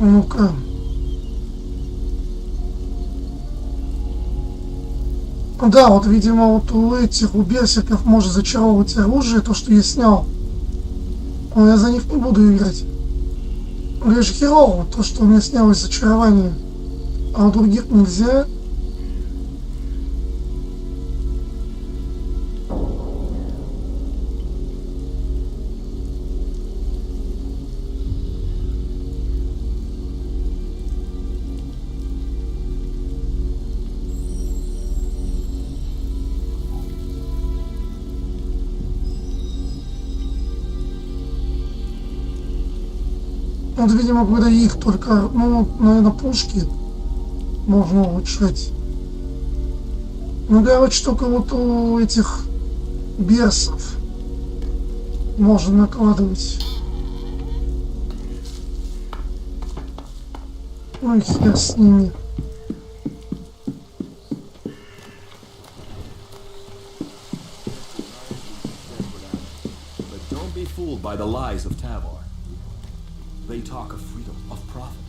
Ну-ка. Да, вот, видимо, вот у этих, у берсерков может зачаровывать оружие, то, что я снял. Но я за них не буду играть. Лишь херово, то, что у меня снялось зачарование. А у других нельзя. Вот, видимо, когда их только, ну, наверное, пушки можно улучшать. Ну, короче, только вот у этих берсов можно накладывать. Ну и хер с ними. But don't be fooled by the lies of Tavar. They talk of freedom, of profit,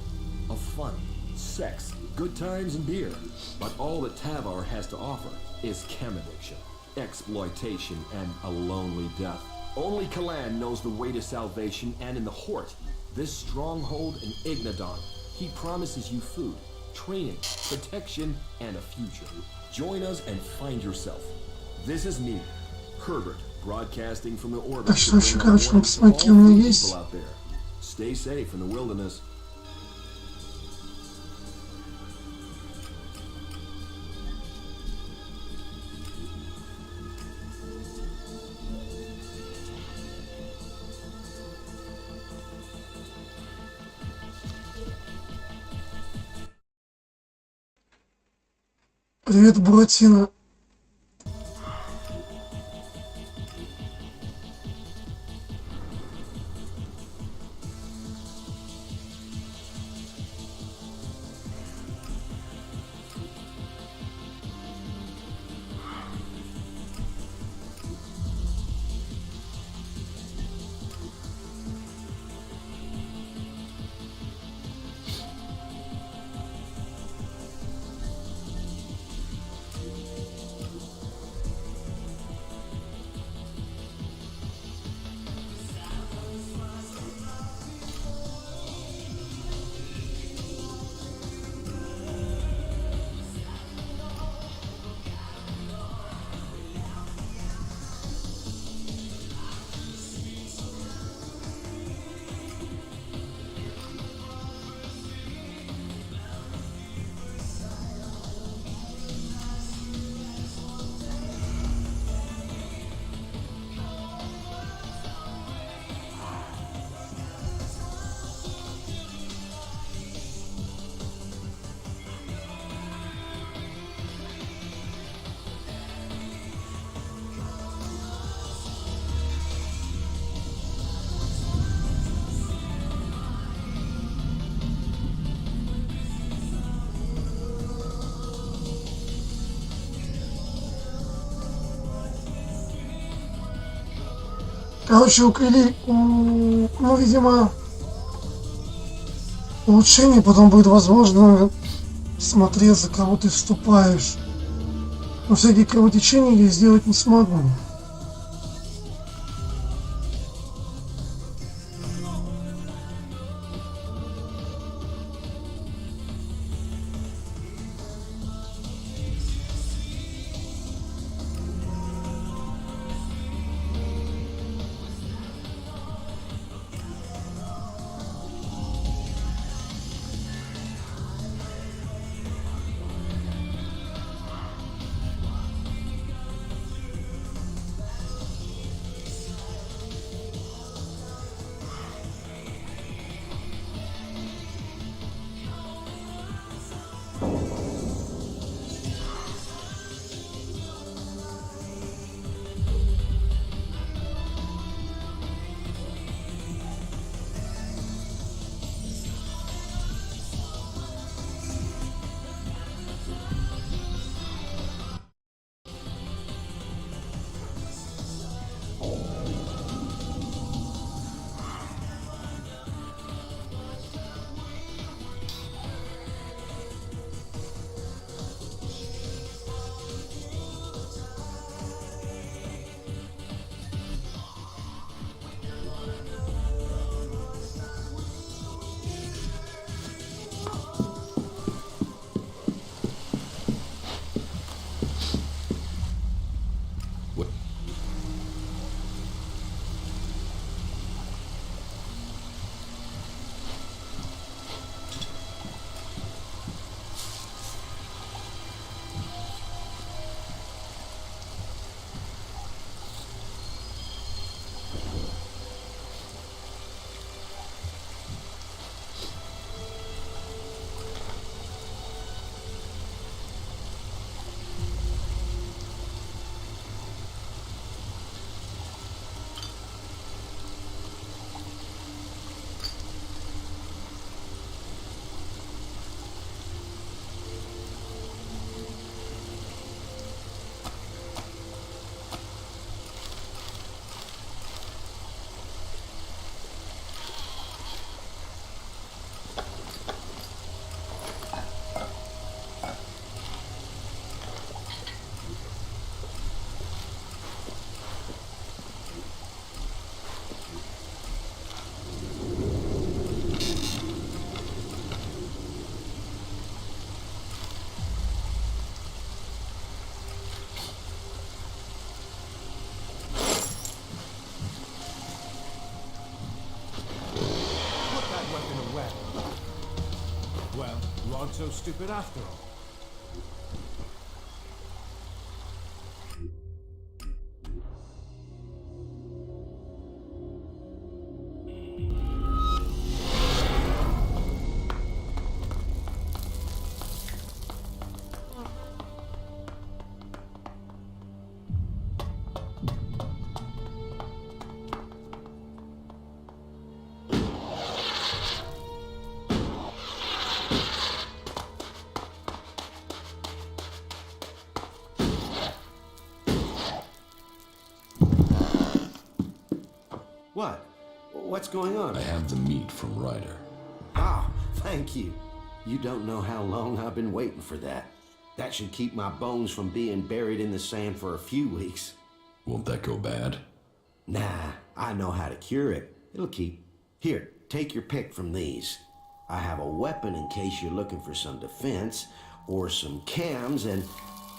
of fun, sex, good times and beer. But all that Tavar has to offer is chem addiction, exploitation, and a lonely death. Only Kalan knows the way to salvation, and in the Hort, this stronghold in Ignadon, he promises you food, training, protection, and a future. Join us and find yourself. This is me, Herbert, broadcasting from the orbit. Так что вообще, короче, ну посмотри, у меня есть. Stay safe in the wilderness. Привет, Буратино. Короче, ну, видимо, улучшение потом будет возможно смотреть, за кого ты вступаешь. Но всякие кровотечения я сделать не смогу. not so stupid after all. What? What's going on? I have the meat from Ryder. Ah, thank you. You don't know how long I've been waiting for that. That should keep my bones from being buried in the sand for a few weeks. Won't that go bad? Nah, I know how to cure it. It'll keep. Here, take your pick from these. I have a weapon in case you're looking for some defense, or some cams, and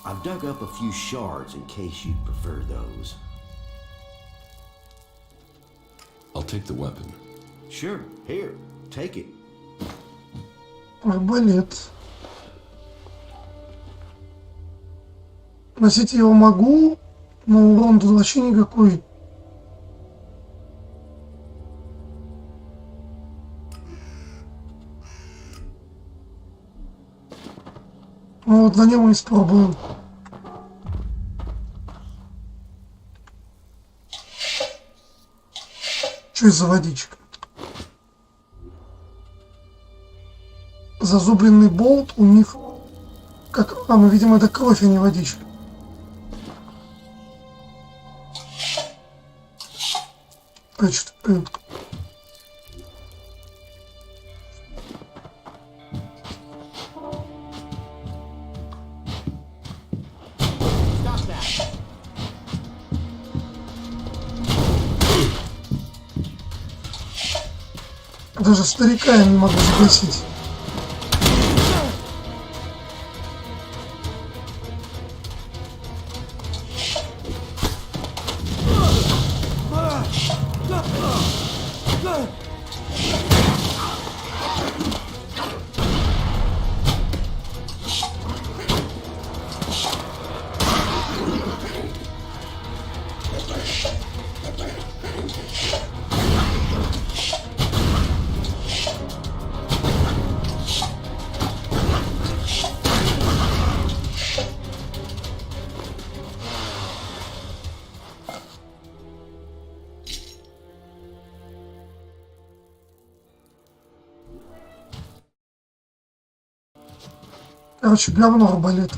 I've dug up a few shards in case you'd prefer those. I'll take the weapon. Sure, here, take it. Арбалет. Носить его могу, но урон тут вообще никакой. Ну вот на нем и испробуем. Что это за водичка? Зазубренный болт у них как... А, ну, видимо, это кровь, а не водичка. А что-то... Даже старика я не могу загасить. Короче, говно арбалет.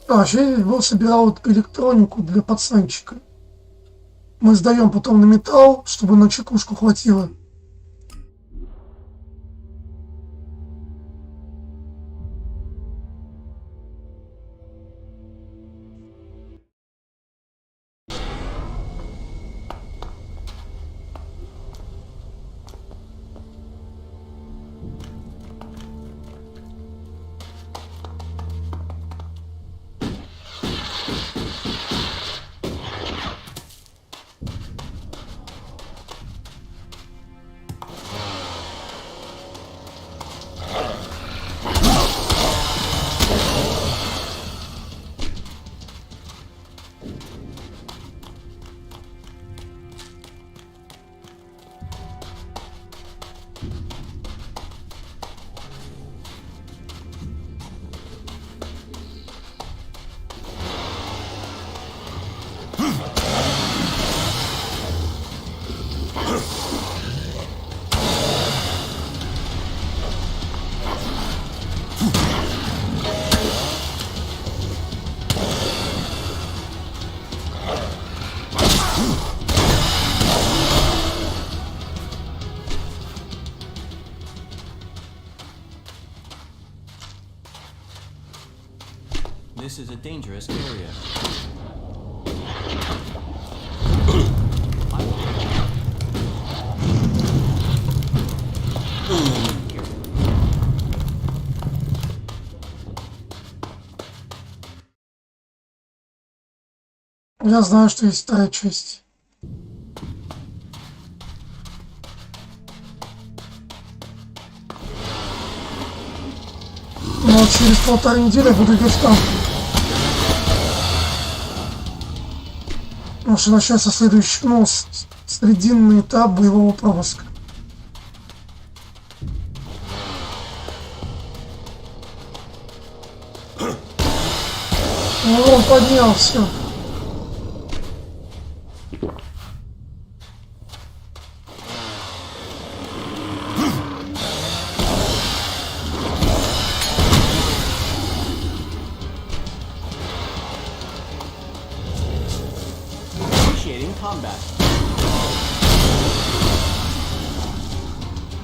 А, вообще я был собирал вот электронику для пацанчика. Мы сдаем потом на металл, чтобы на чекушку хватило. This is a dangerous area. Я знаю, что есть вторая часть. Но через 1,5 недели я буду играть там. Потому что начнется следующий, ну, срединный этап боевого пропуска. Ну, он поднял все.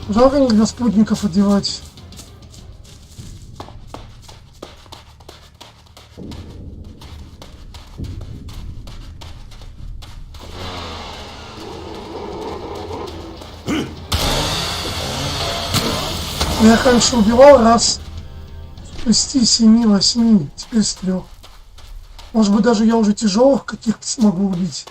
Жалко не для спутников одевать. Я раньше убивал раз с 6, 7, 8, теперь с 3. Может быть, даже я уже тяжелых каких-то смогу убить.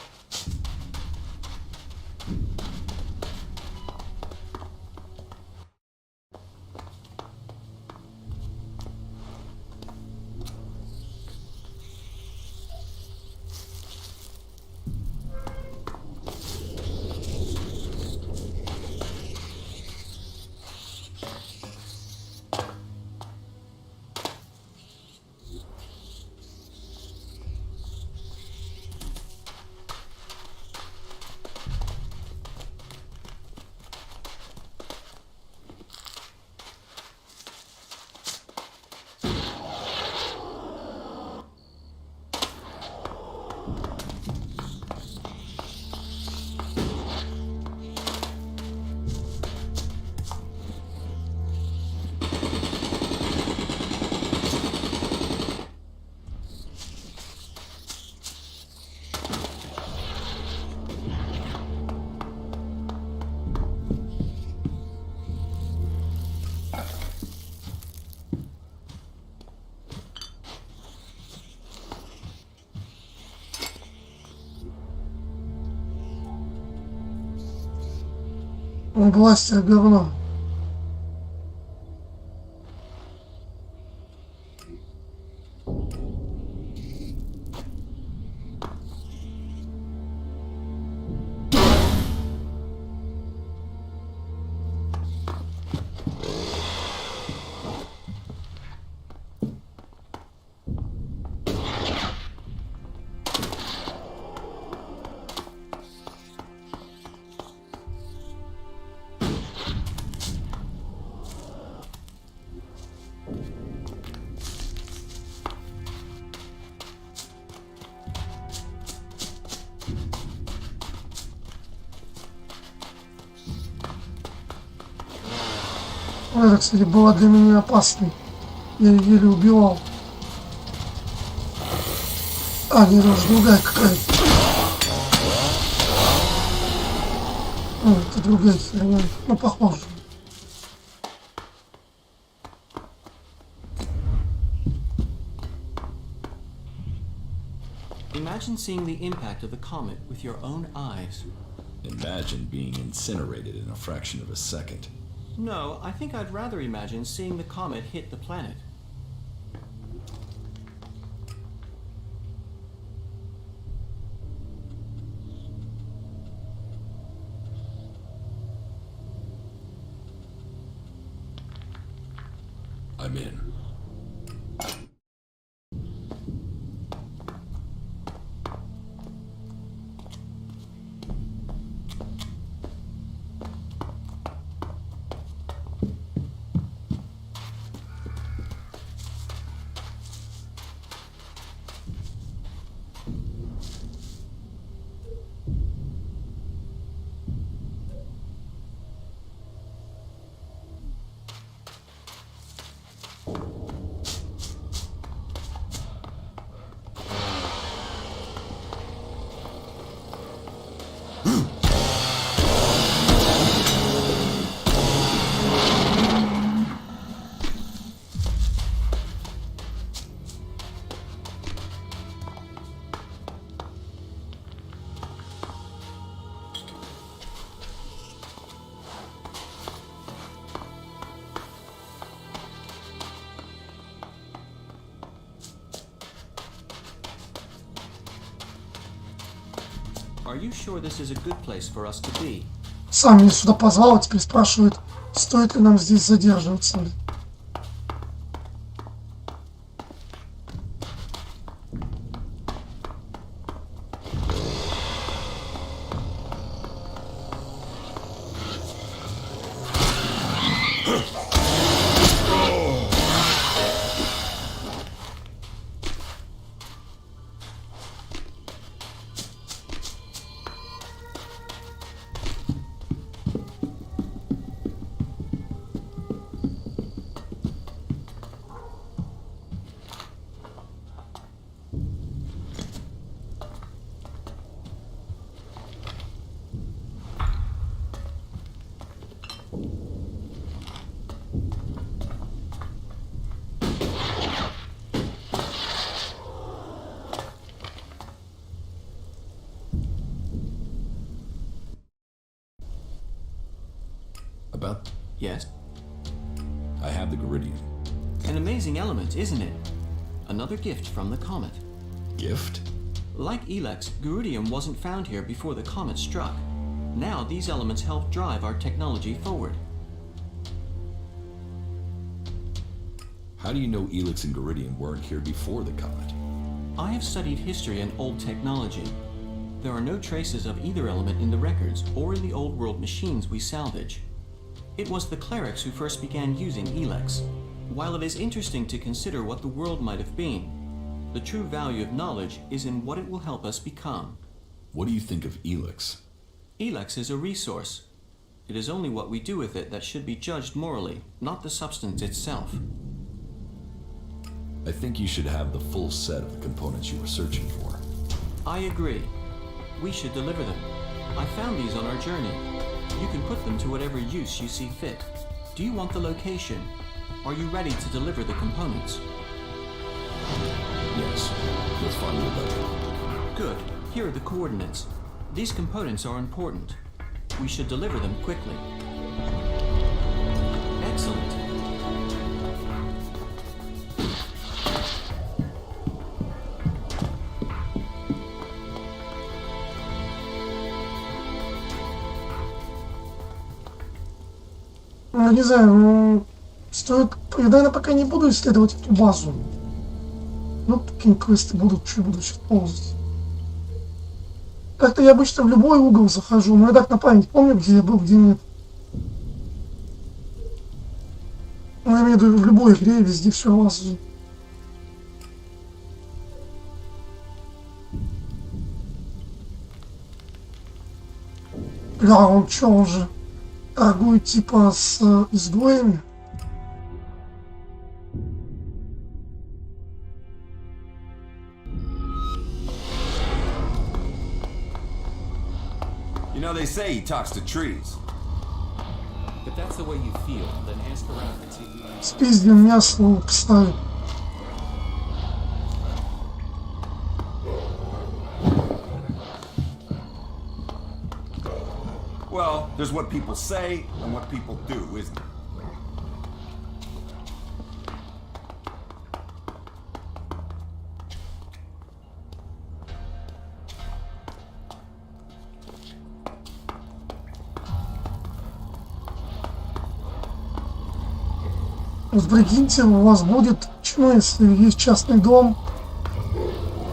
Бластер говно. Это, кстати, была для меня опасной. Я ее еле убивал. А, нет, это уже другая какая-то. Это другая херня. Ну, похоже. Imagine seeing the impact of the comet with your own eyes. Imagine being incinerated in a fraction of a second. No, I think I'd rather imagine seeing the comet hit the planet. I'm in. Are you sure this is a good place for us to be? Сам меня сюда позвал, а теперь спрашивает, стоит ли нам здесь задерживаться. About? Yes? I have the Geridian. An amazing element, isn't it? Another gift from the comet. Gift? Like ELEX, Geridium wasn't found here before the comet struck. Now these elements help drive our technology forward. How do you know ELEX and Geridian weren't here before the comet? I have studied history and old technology. There are no traces of either element in the records or in the old world machines we salvage. It was the clerics who first began using ELEX. While it is interesting to consider what the world might have been, the true value of knowledge is in what it will help us become. What do you think of ELEX? ELEX is a resource. It is only what we do with it that should be judged morally, not the substance itself. I think you should have the full set of the components you were searching for. I agree. We should deliver them. I found these on our journey. You can put them to whatever use you see fit. Do you want the location? Are you ready to deliver the components? Yes, let's find the letter. Good. Here are the coordinates. These components are important. We should deliver them quickly. Excellent. Ну, не знаю, ну, стоит... Я, наверное, пока не буду исследовать эту базу. Ну, такие квесты будут, что буду сейчас ползать. Как-то я обычно в любой угол захожу, но я так на память помню, где я был, где нет. Ну, я имею в виду, в любой игре везде все лазу. Бля, он что, уже торгует типа с изгоями? You know, they say he talks to trees. If that's the way you feel, then ask around and see who you... Спиздил мясо, поставил. Well, there's what people say and what people do, isn't there? Вот прикиньте, у вас будет, ну, если есть частный дом,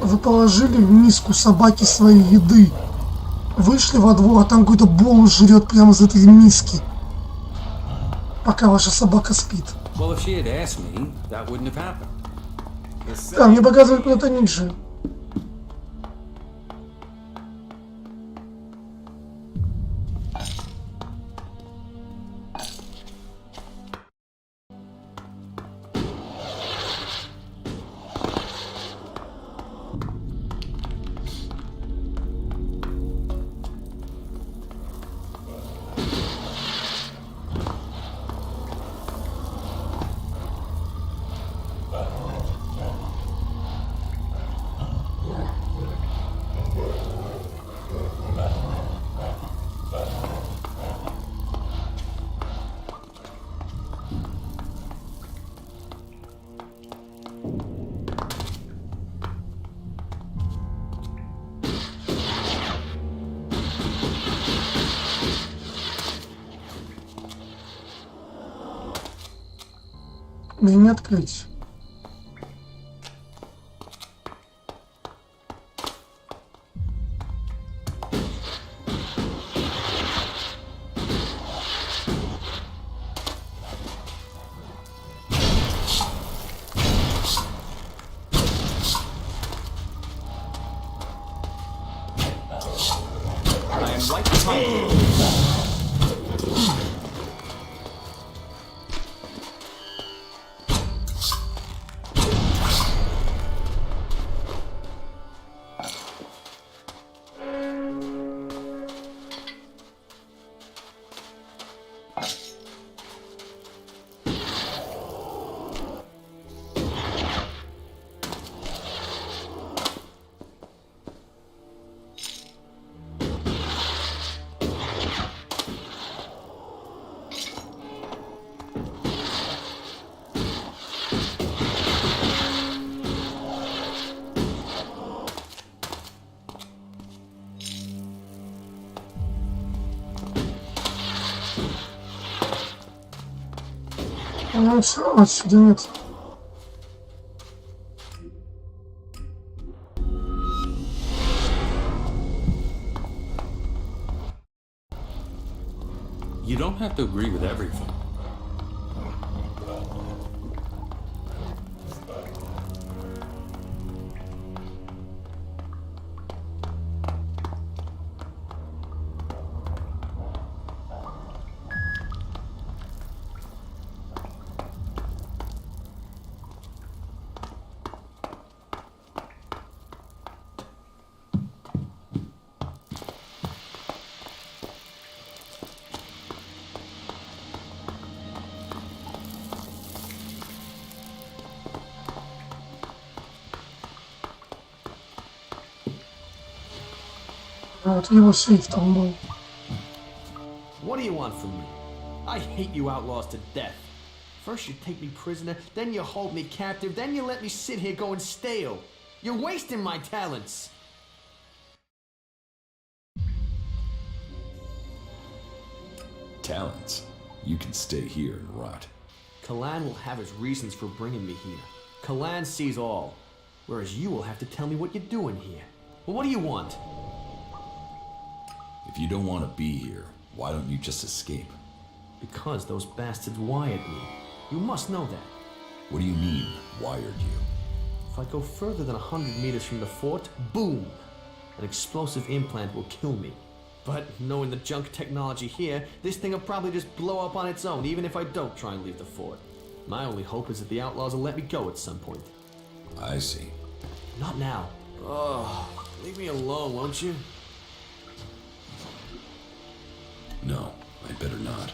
вы положили в миску собаки своей еды, вышли во двор, а там какой-то бомж жрет прямо из этой миски, пока ваша собака спит. Well, if she had asked me, that wouldn't have happened. Да, мне показывают куда-то ниже. Или не открыть? Ну все, отсюда нет. You don't have to agree with everything. Вот его сейф там был. What do you want from me? I hate you outlaws to death. First you take me prisoner, then you hold me captive, then you let me sit here going stale. You're wasting my talents. Talents? You can stay here and rot. Kalan will have his reasons for bringing me here. Kalan sees all, whereas you will have to tell me what you're doing here. Well, what do you want? If you don't want to be here, why don't you just escape? Because those bastards wired me. You must know that. What do you mean, wired you? If I go further than 100 meters from the fort, boom! An explosive implant will kill me. But knowing the junk technology here, this thing will probably just blow up on its own, even if I don't try and leave the fort. My only hope is that the outlaws will let me go at some point. I see. Not now. Oh, leave me alone, won't you? No, I'd better not.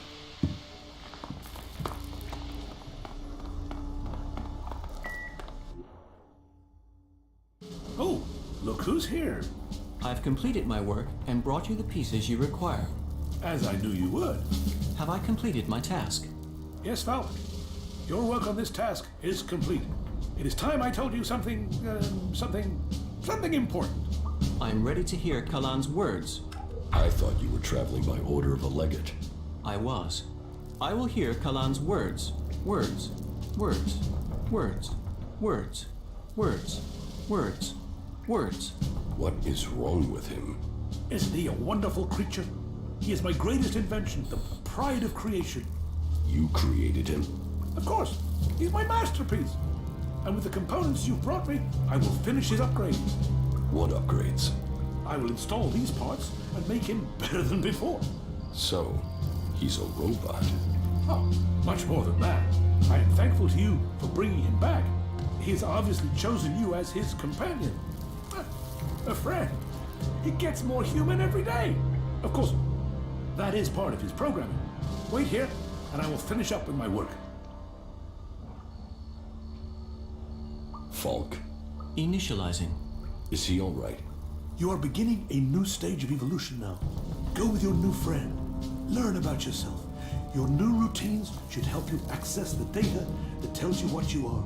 Oh, look who's here. I've completed my work and brought you the pieces you require. As I knew you would. Have I completed my task? Yes, Falk. Your work on this task is complete. It is time I told you something important. I am ready to hear Kalan's words. I thought you were traveling by order of a legate. I was. I will hear Kalan's words. Words. Words. Words. Words. Words. Words. Words. What is wrong with him? Isn't he a wonderful creature? He is my greatest invention, the pride of creation. You created him? Of course. He's my masterpiece. And with the components you've brought me, I will finish his upgrade. What upgrades? I will install these parts and make him better than before. So, he's a robot. Oh, much more than that. I am thankful to you for bringing him back. He has obviously chosen you as his companion. A friend. He gets more human every day. Of course, that is part of his programming. Wait here, and I will finish up with my work. Falk. Initializing. Is he all right? You are beginning a new stage of evolution now. Go with your new friend. Learn about yourself. Your new routines should help you access the data that tells you what you are.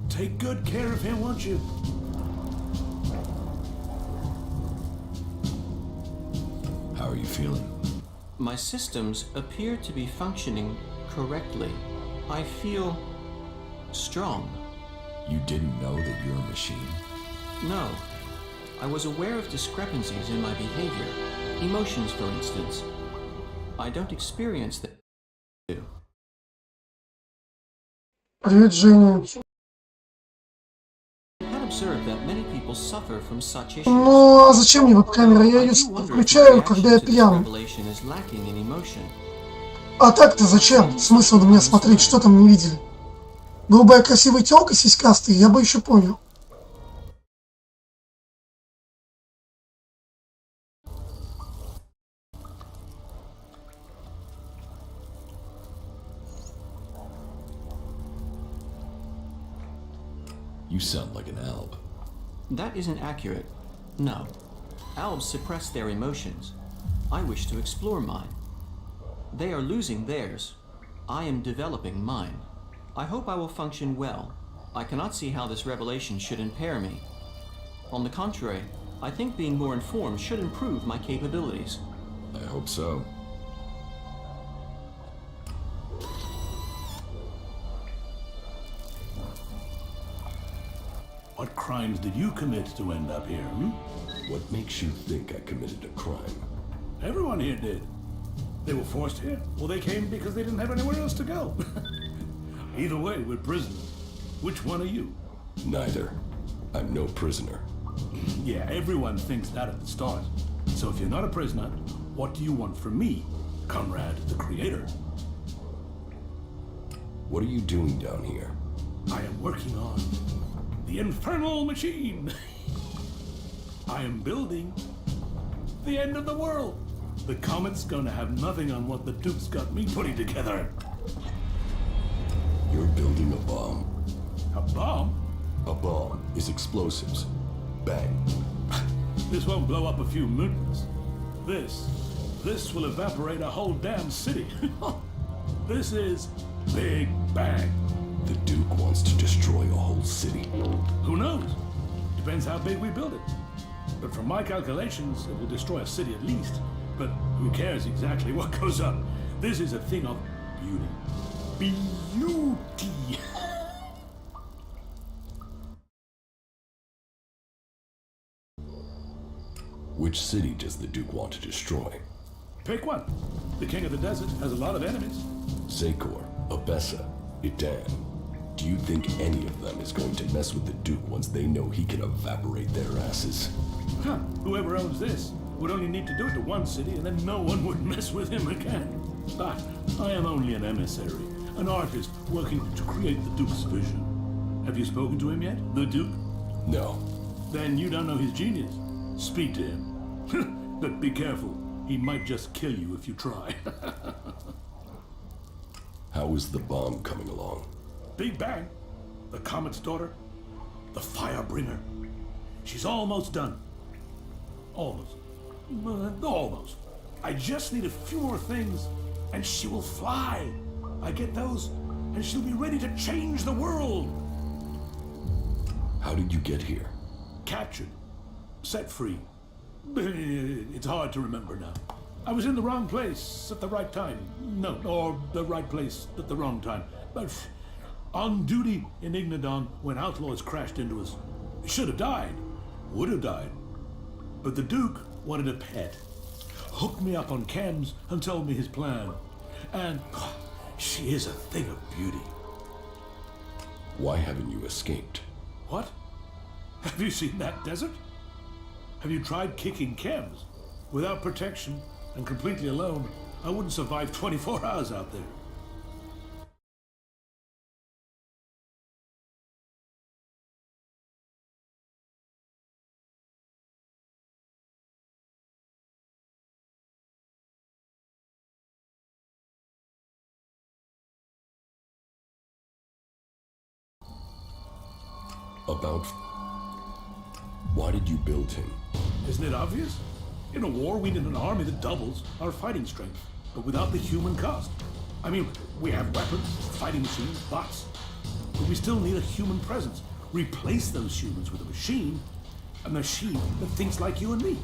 Take good care of him, won't you? How are you feeling? My systems appear to be functioning correctly. I feel strong. You didn't know that you're a machine? No. I was aware of discrepancies in my behavior. Emotions, for instance. I don't experience them. Привет, Женя. I had observed that many people suffer from such issues. Ну, а зачем мне веб-камера? Я ее включаю, когда я пьян. Revelation is lacking in emotion. А так-то зачем? Смысл на меня смотреть, что там не видели? Голубая красивая тёлка сиськастая, я бы еще понял. You sound like an alb. That isn't accurate. No. Albs suppress their emotions. I wish to explore mine. They are losing theirs. I am developing mine. I hope I will function well. I cannot see how this revelation should impair me. On the contrary, I think being more informed should improve my capabilities. I hope so. What crimes did you commit to end up here, hmm? What makes you think I committed a crime? Everyone here did. They were forced here, or they came because they didn't have anywhere else to go. Either way, we're prisoners. Which one are you? Neither. I'm no prisoner. Yeah, everyone thinks that at the start. So if you're not a prisoner, what do you want from me, Conrad, the creator? What are you doing down here? I am working on the infernal machine. I am building the end of the world. The comet's gonna have nothing on what the Duke's got me putting together. You're building a bomb. A bomb? A bomb is explosives. Bang. This won't blow up a few mutants. This will evaporate a whole damn city. This is Big Bang. The Duke wants to destroy a whole city. Who knows? Depends how big we build it. But from my calculations, it will destroy a city at least. But who cares exactly what goes up? This is a thing of beauty. Beauty! Which city does the Duke want to destroy? Pick one. The king of the desert has a lot of enemies. Zakor, Abessa, Idan. Do you think any of them is going to mess with the Duke once they know he can evaporate their asses? Huh. Whoever owns this would only need to do it to one city and then no one would mess with him again. But I am only an emissary, an artist working to create the Duke's vision. Have you spoken to him yet, the Duke? No. Then you don't know his genius. Speak to him. But be careful. He might just kill you if you try. How is the bomb coming along? Big Bang, the comet's daughter, the Firebringer. She's almost done. Almost. Almost. I just need a few more things, and she will fly. I get those, and she'll be ready to change the world. How did you get here? Captured. Set free. It's hard to remember now. I was in the wrong place at the right time. No, or the right place at the wrong time. But on duty in Ignadon when outlaws crashed into us. Should have died. Would have died. But the Duke wanted a pet. Hooked me up on cams and told me his plan. And she is a thing of beauty. Why haven't you escaped? What? Have you seen that desert? Have you tried kicking chems? Without protection and completely alone, I wouldn't survive 24 hours out there. About... Why did you build him? Isn't it obvious? In a war, we need an army that doubles our fighting strength, but without the human cost. I mean, we have weapons, fighting machines, bots, but we still need a human presence. Replace those humans with a machine that thinks like you and me.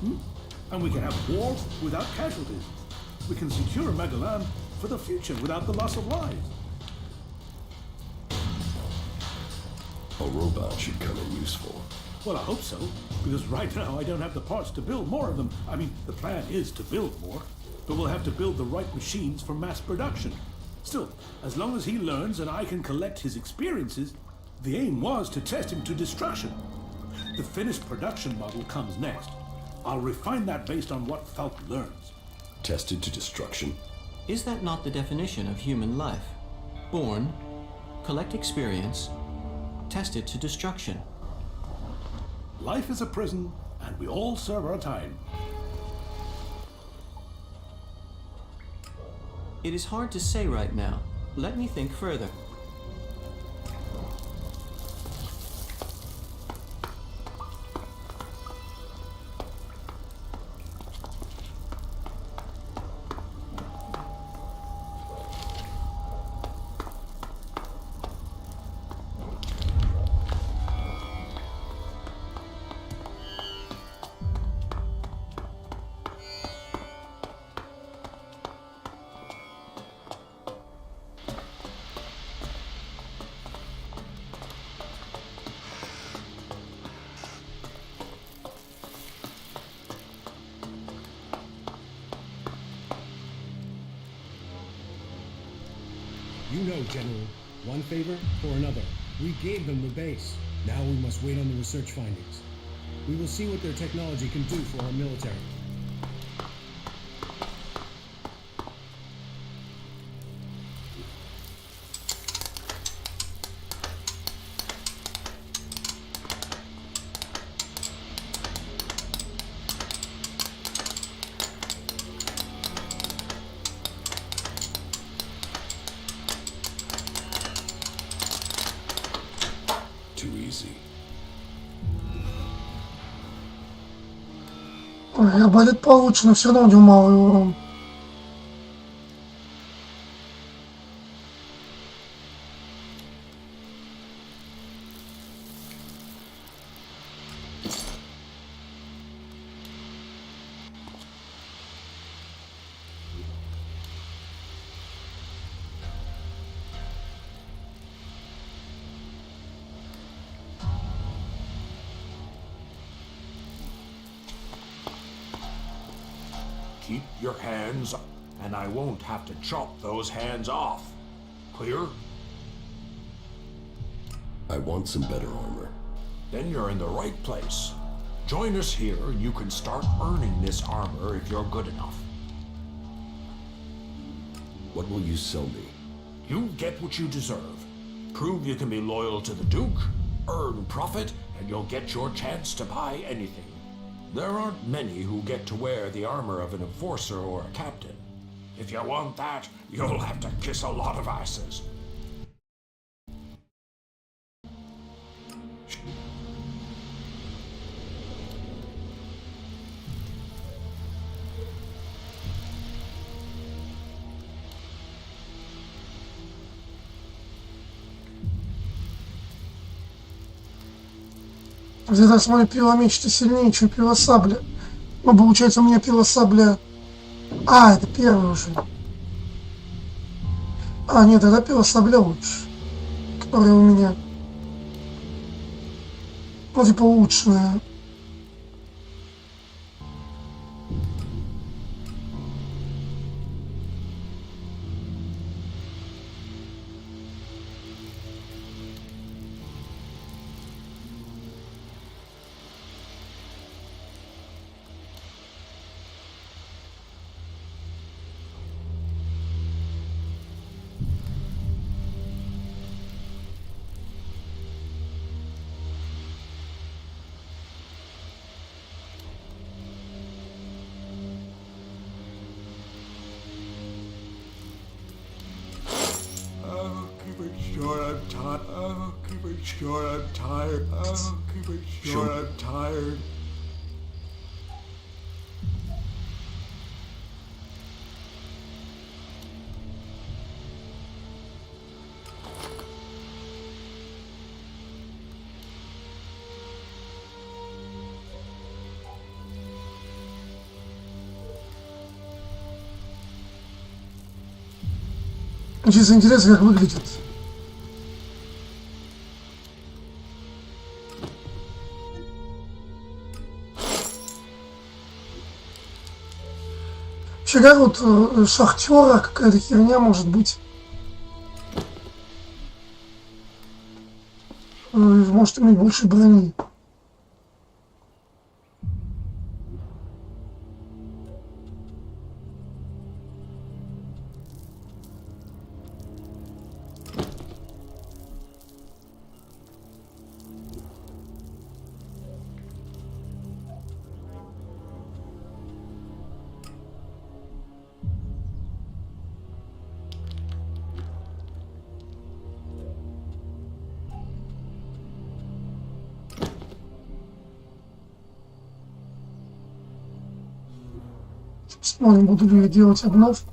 And we can have war without casualties. We can secure Megaland for the future without the loss of lives. A robot should come in useful. Well, I hope so, because right now I don't have the parts to build more of them. I mean, the plan is to build more, but we'll have to build the right machines for mass production. Still, as long as he learns and I can collect his experiences, the aim was to test him to destruction. The finished production model comes next. I'll refine that based on what Falk learns. Tested to destruction? Is that not the definition of human life? Born, collect experience, tested to destruction. Life is a prison, and we all serve our time. It is hard to say right now. Let me think further. You know, General, one favor for another. We gave them the base. Now we must wait on the research findings. We will see what their technology can do for our military. Too easy. Ой, арбалет получше, но все равно у него малый урон. Keep your hands, and I won't have to chop those hands off. Clear? I want some better armor. Then you're in the right place. Join us here, and you can start earning this armor if you're good enough. What will you sell me? You get what you deserve. Prove you can be loyal to the Duke, earn profit, and you'll get your chance to buy anything. There aren't many who get to wear the armor of an enforcer or a captain. If you want that, you'll have to kiss a lot of asses. Где-то с моей пиломеч-то сильнее, чем пилосабля. Ну, получается, у меня пилосабля... А, это первый уже. А, нет, это пилосабля лучше. Которая у меня... Ну, типа, улучшенная. Keep it sure I'm tired. Oh, keep it sure I'm tired. Честно интересно, как выглядит. Вчера вот шахтера какая-то херня может быть. Может иметь больше брони. Посмотрим, буду ли я делать обнов.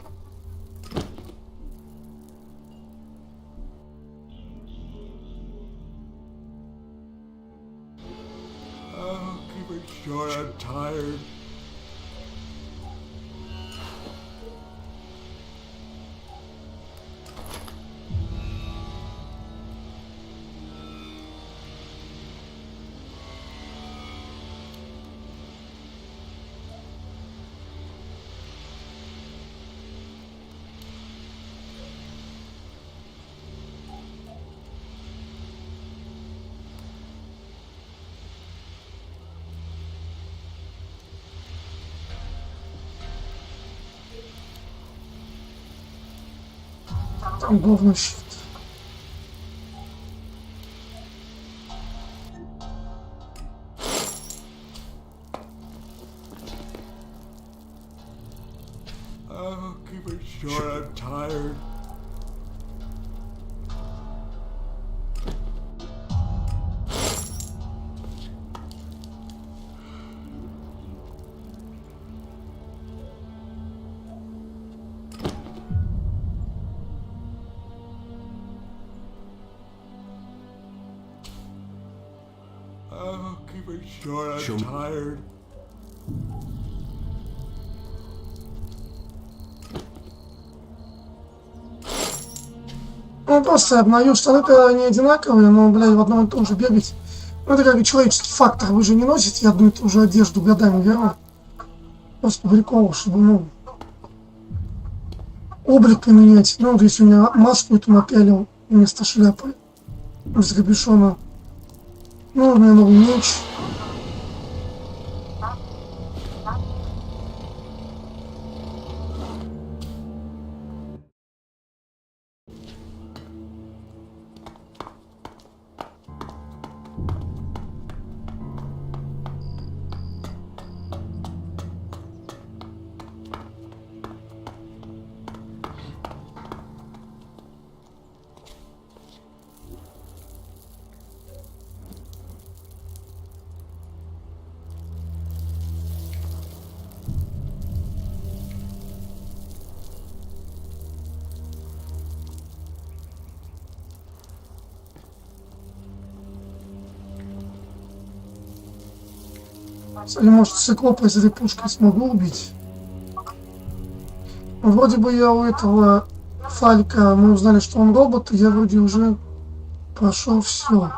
Там говно щит. Ну просто обновил, штаны-то не одинаковые, но, блядь, в одном и том же бегать. Ну это как и человеческий фактор, вы же не носите одну и ту же одежду годами, верно? Просто по приколу, чтобы, ну, облик поменять. Ну вот если у меня маску эту напялил вместо шляпы, без капюшона. Ну, у меня новый меч. Или может циклопа из этой пушки смогу убить? Вроде бы я у этого Фалька, мы узнали, что он робот, и я вроде уже прошел все.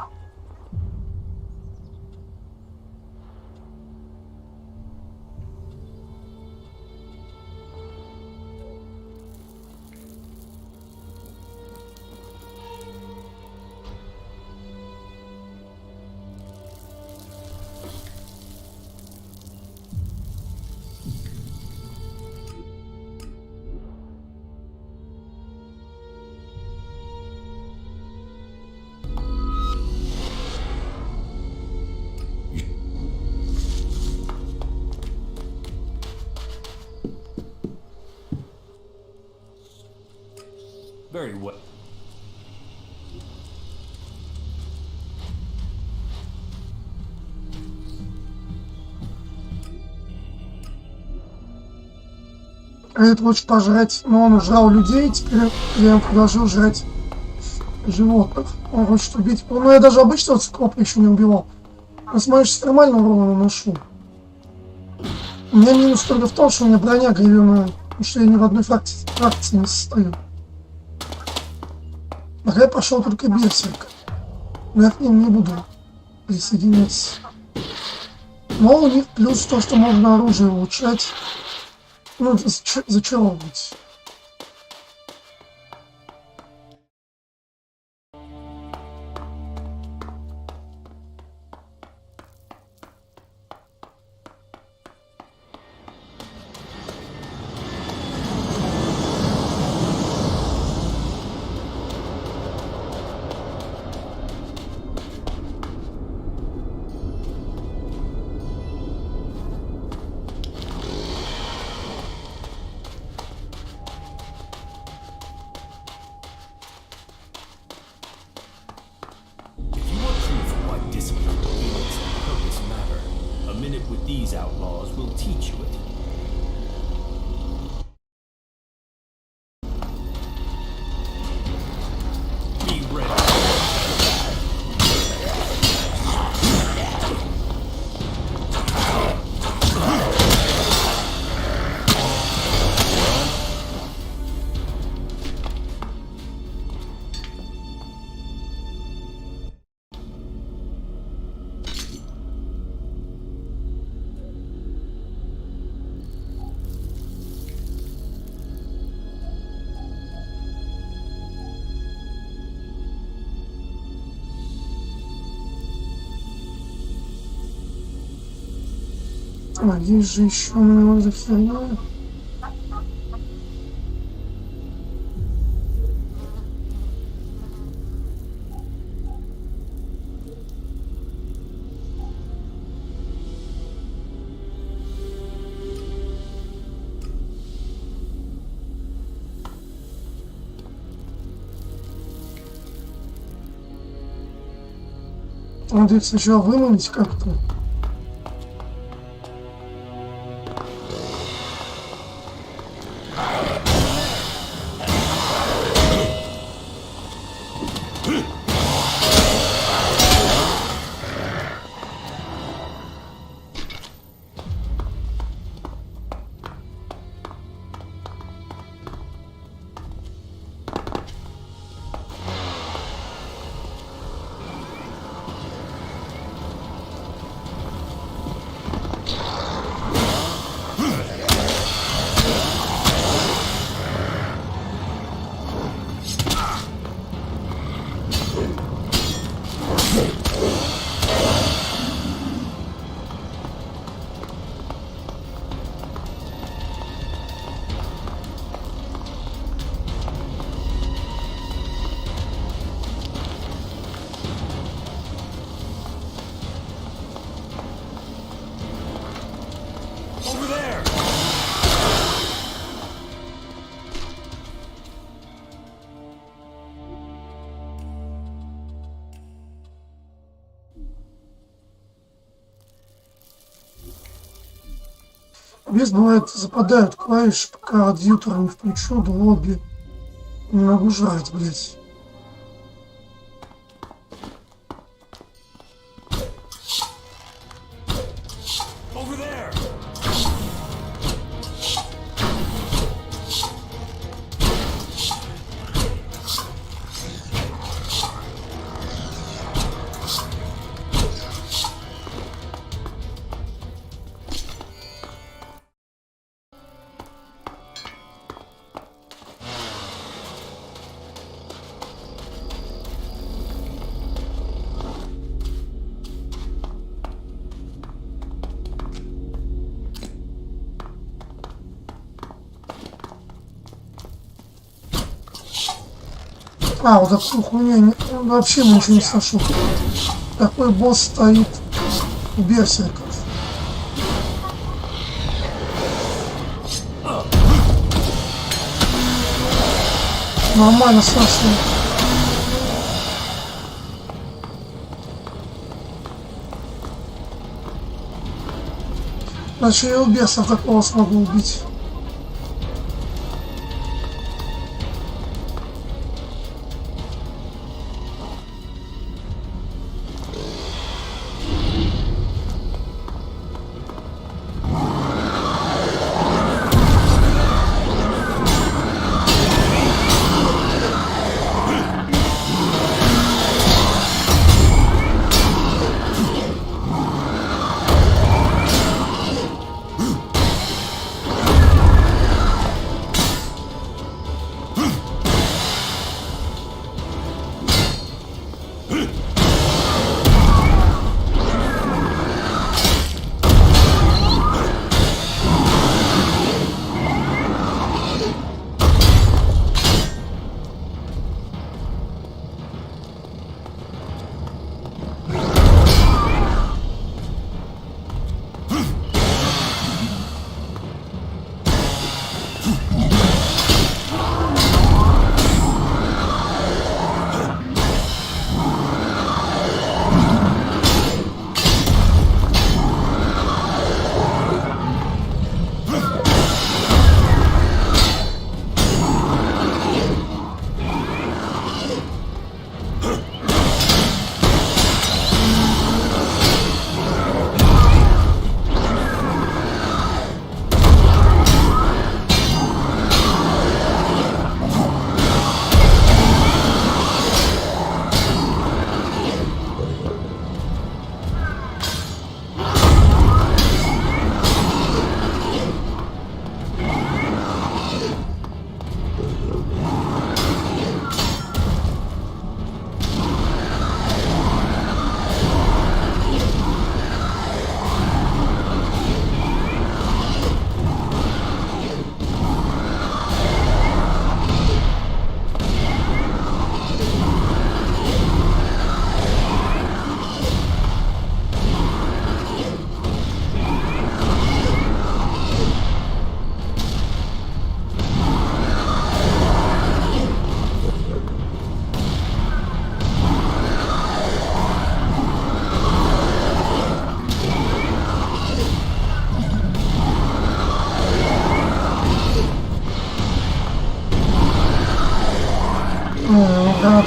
Very well. А этот хочет пожрать, но он жрал людей, теперь я ему предложил жрать животных. Он хочет убить. Ну я даже обычного циклопа еще не убивал. Но смотришь, нормально урона наношу. У меня минус только в том, что у меня броня говёная, потому что я ни в одной фракции не состою. Пока я пошел только берсерк. Но я к ним не буду присоединяться. Но у них плюс то, что можно оружие улучшать. Ну, зачаровывать. With these outlaws will teach you it. Be ready. А здесь же еще много зафигня. Надо их сначала выманить как-то. Здесь бывает западают клавиши, пока адъютор не включу, до лобби. Не могу жрать, блять. А, вот такую хуйню вообще ничего не слышу. Такой босс стоит у берсерков. Нормально слышу. Значит, я у берсов такого смогу убить.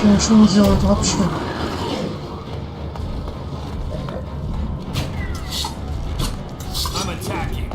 Таки ничего не делают вообще. I'm attacking.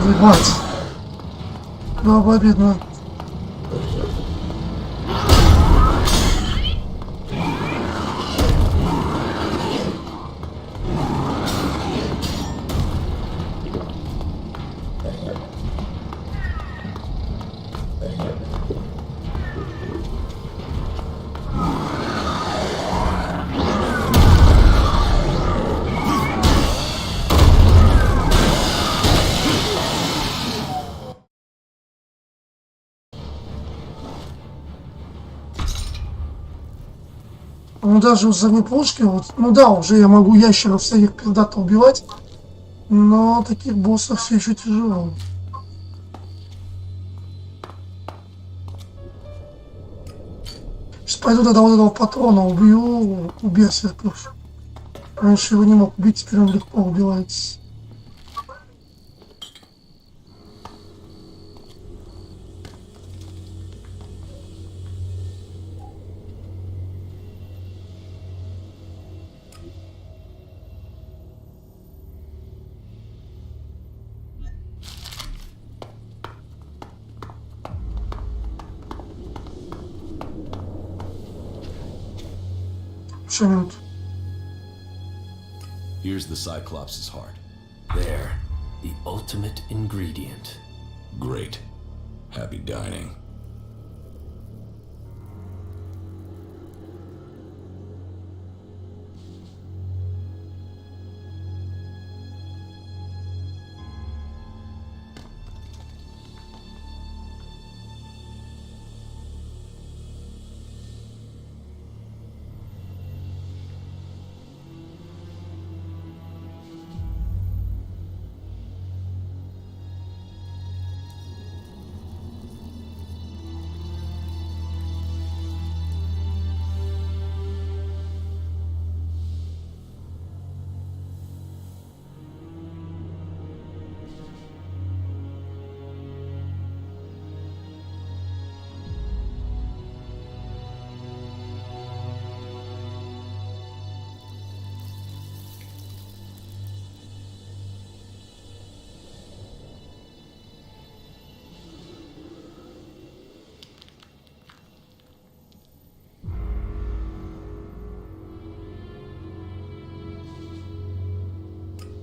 Ебать. Было обидно. Ну даже за пушки, вот, ну да, уже я могу ящеров всяких когда-то убивать, но таких боссов все еще тяжело. Сейчас пойду тогда вот этого патрона убью у берсерков. Раньше его не мог убить, теперь он легко убивается. Here's the Cyclops' heart. There, the ultimate ingredient. Great. Happy dining.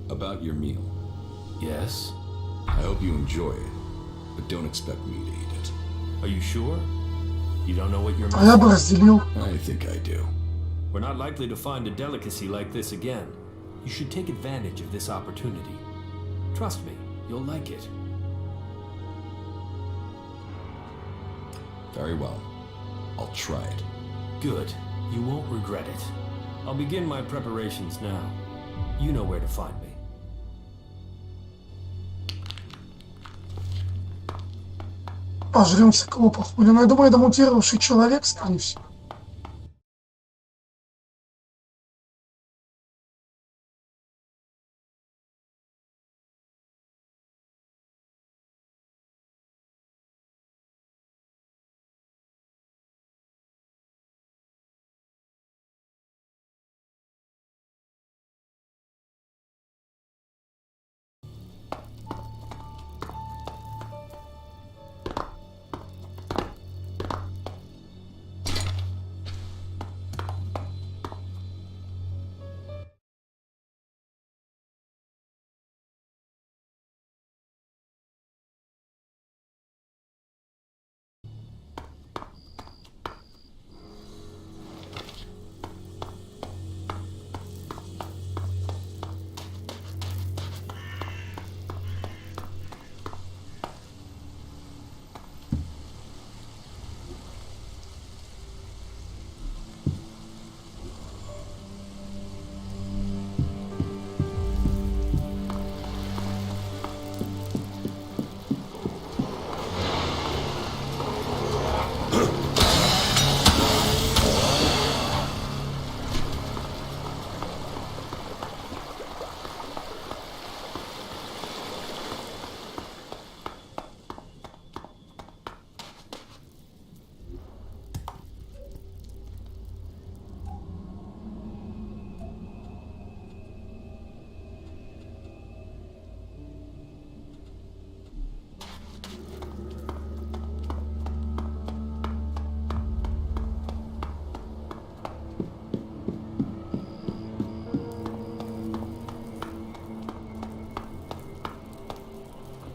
About your meal. Yes? I hope you enjoy it, but don't expect me to eat it. Are you sure? You don't know what you're А я бы разделил. I think I do. We're not likely to find a delicacy like this again. You should take advantage of this opportunity. Trust me, you'll like it. Very well. I'll try it. Good. You won't regret it. I'll begin my preparations now. You know where to find me. Пожрёмся клопа хули. Ну, я думаю, это мутировавший человек, скорее всего.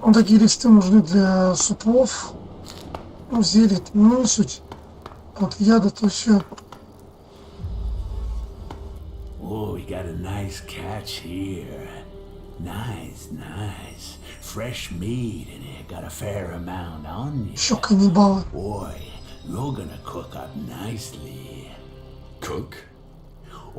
Вот такие листы нужны для супов. Ну, зелье, ну, не суть. Вот яда, то все. Oh, we got a nice catch here. Nice, nice. Fresh meat in it. Got a fair amount on you. Еще каннибалы. Boy, you're gonna cook up nicely. Cook?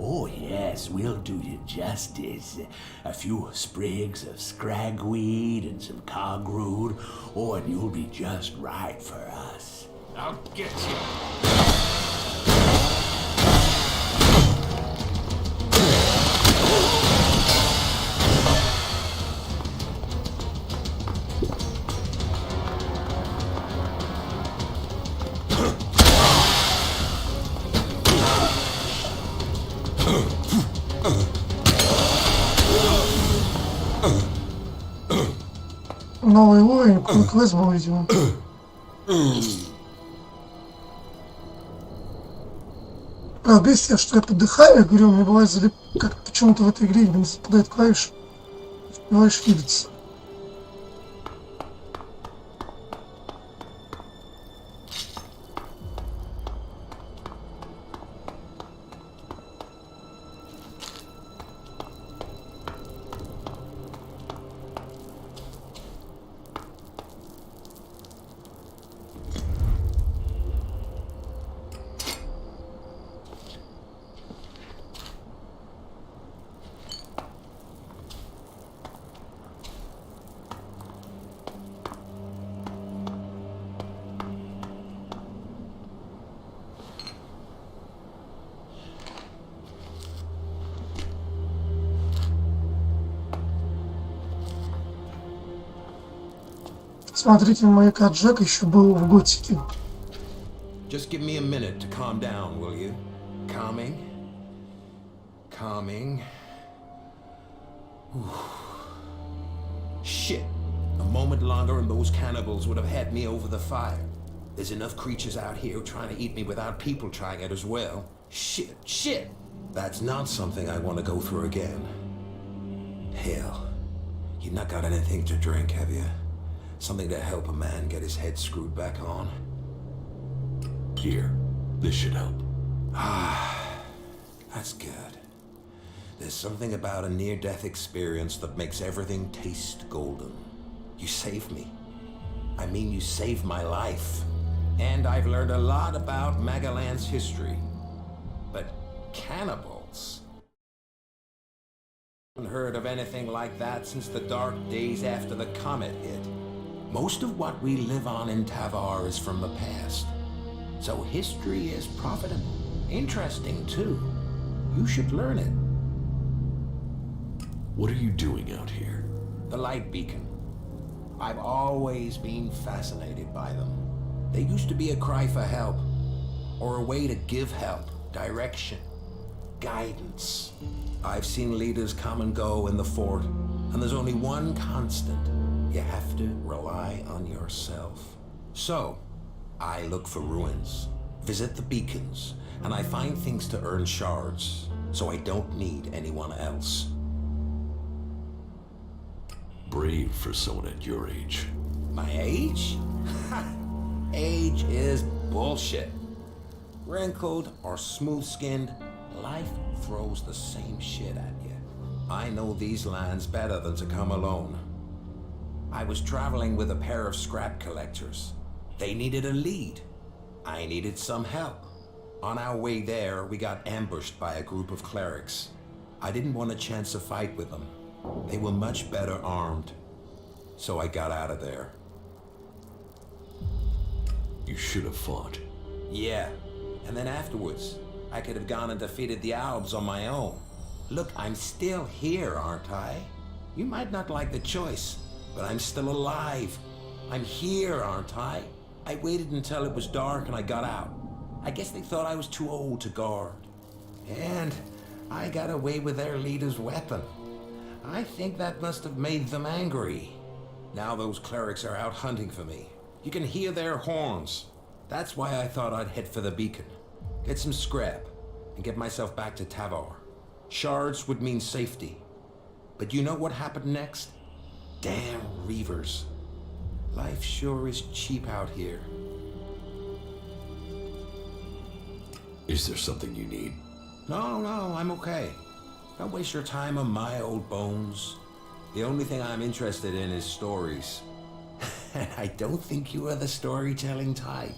Oh yes, we'll do you justice. A few sprigs of scragweed and some cogroot. Oh, and you'll be just right for us. I'll get you. Новый уровень, квест был, видимо. Правда, бесит, что я подыхаю, я говорю, мне бывает как почему-то в этой игре именно западает клавиши, успеваешь видеться. Смотрите, маяка Джек еще был в Готике. Just give me a minute to calm down, will you? Calming. Calming. Whew. Shit. A moment longer and those cannibals would have had me over the fire. There's enough creatures out here trying to eat me without people trying it as well. Shit, shit. That's not something I want to go through again. Hell. You've not got anything to drink, have you? Something to help a man get his head screwed back on. Here, this should help. Ah, that's good. There's something about a near-death experience that makes everything taste golden. You saved me. I mean, you saved my life. And I've learned a lot about Magaland's history. But cannibals? I haven't heard of anything like that since the dark days after the comet hit. Most of what we live on in Tavar is from the past. So history is profitable. Interesting, too. You should learn it. What are you doing out here? The light beacon. I've always been fascinated by them. They used to be a cry for help, or a way to give help, direction, guidance. I've seen leaders come and go in the fort, and there's only one constant. You have to rely on yourself. So, I look for ruins, visit the beacons, and I find things to earn shards, so I don't need anyone else. Brave for someone at your age. My age? Age is bullshit. Wrinkled or smooth-skinned, life throws the same shit at you. I know these lands better than to come alone. I was traveling with a pair of scrap collectors. They needed a lead. I needed some help. On our way there, we got ambushed by a group of clerics. I didn't want a chance to fight with them. They were much better armed. So I got out of there. You should have fought. Yeah, and then afterwards, I could have gone and defeated the Albs on my own. Look, I'm still here, aren't I? You might not like the choice, but I'm still alive. I'm here, aren't I? I waited until it was dark and I got out. I guess they thought I was too old to guard. And I got away with their leader's weapon. I think that must have made them angry. Now those clerics are out hunting for me. You can hear their horns. That's why I thought I'd head for the beacon. Get some scrap, and get myself back to Tavar. Shards would mean safety. But you know what happened next? Damn Reavers. Life sure is cheap out here. Is there something you need? No, I'm okay. Don't waste your time on my old bones. The only thing I'm interested in is stories. And I don't think you are the storytelling type.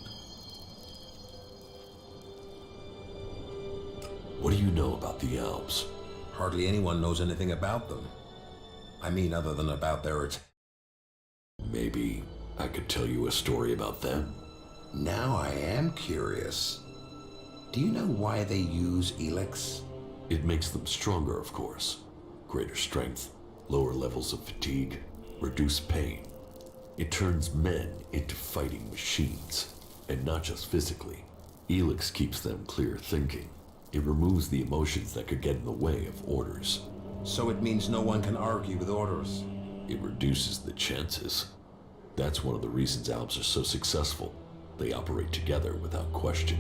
What do you know about the Alps? Hardly anyone knows anything about them. I mean, other than about their... Maybe I could tell you a story about them? Now I am curious. Do you know why they use ELEX? It makes them stronger, of course. Greater strength, lower levels of fatigue, reduced pain. It turns men into fighting machines, and not just physically. ELEX keeps them clear thinking. It removes the emotions that could get in the way of orders. So it means no one can argue with orders. It reduces the chances. That's one of the reasons Alps are so successful. They operate together without question.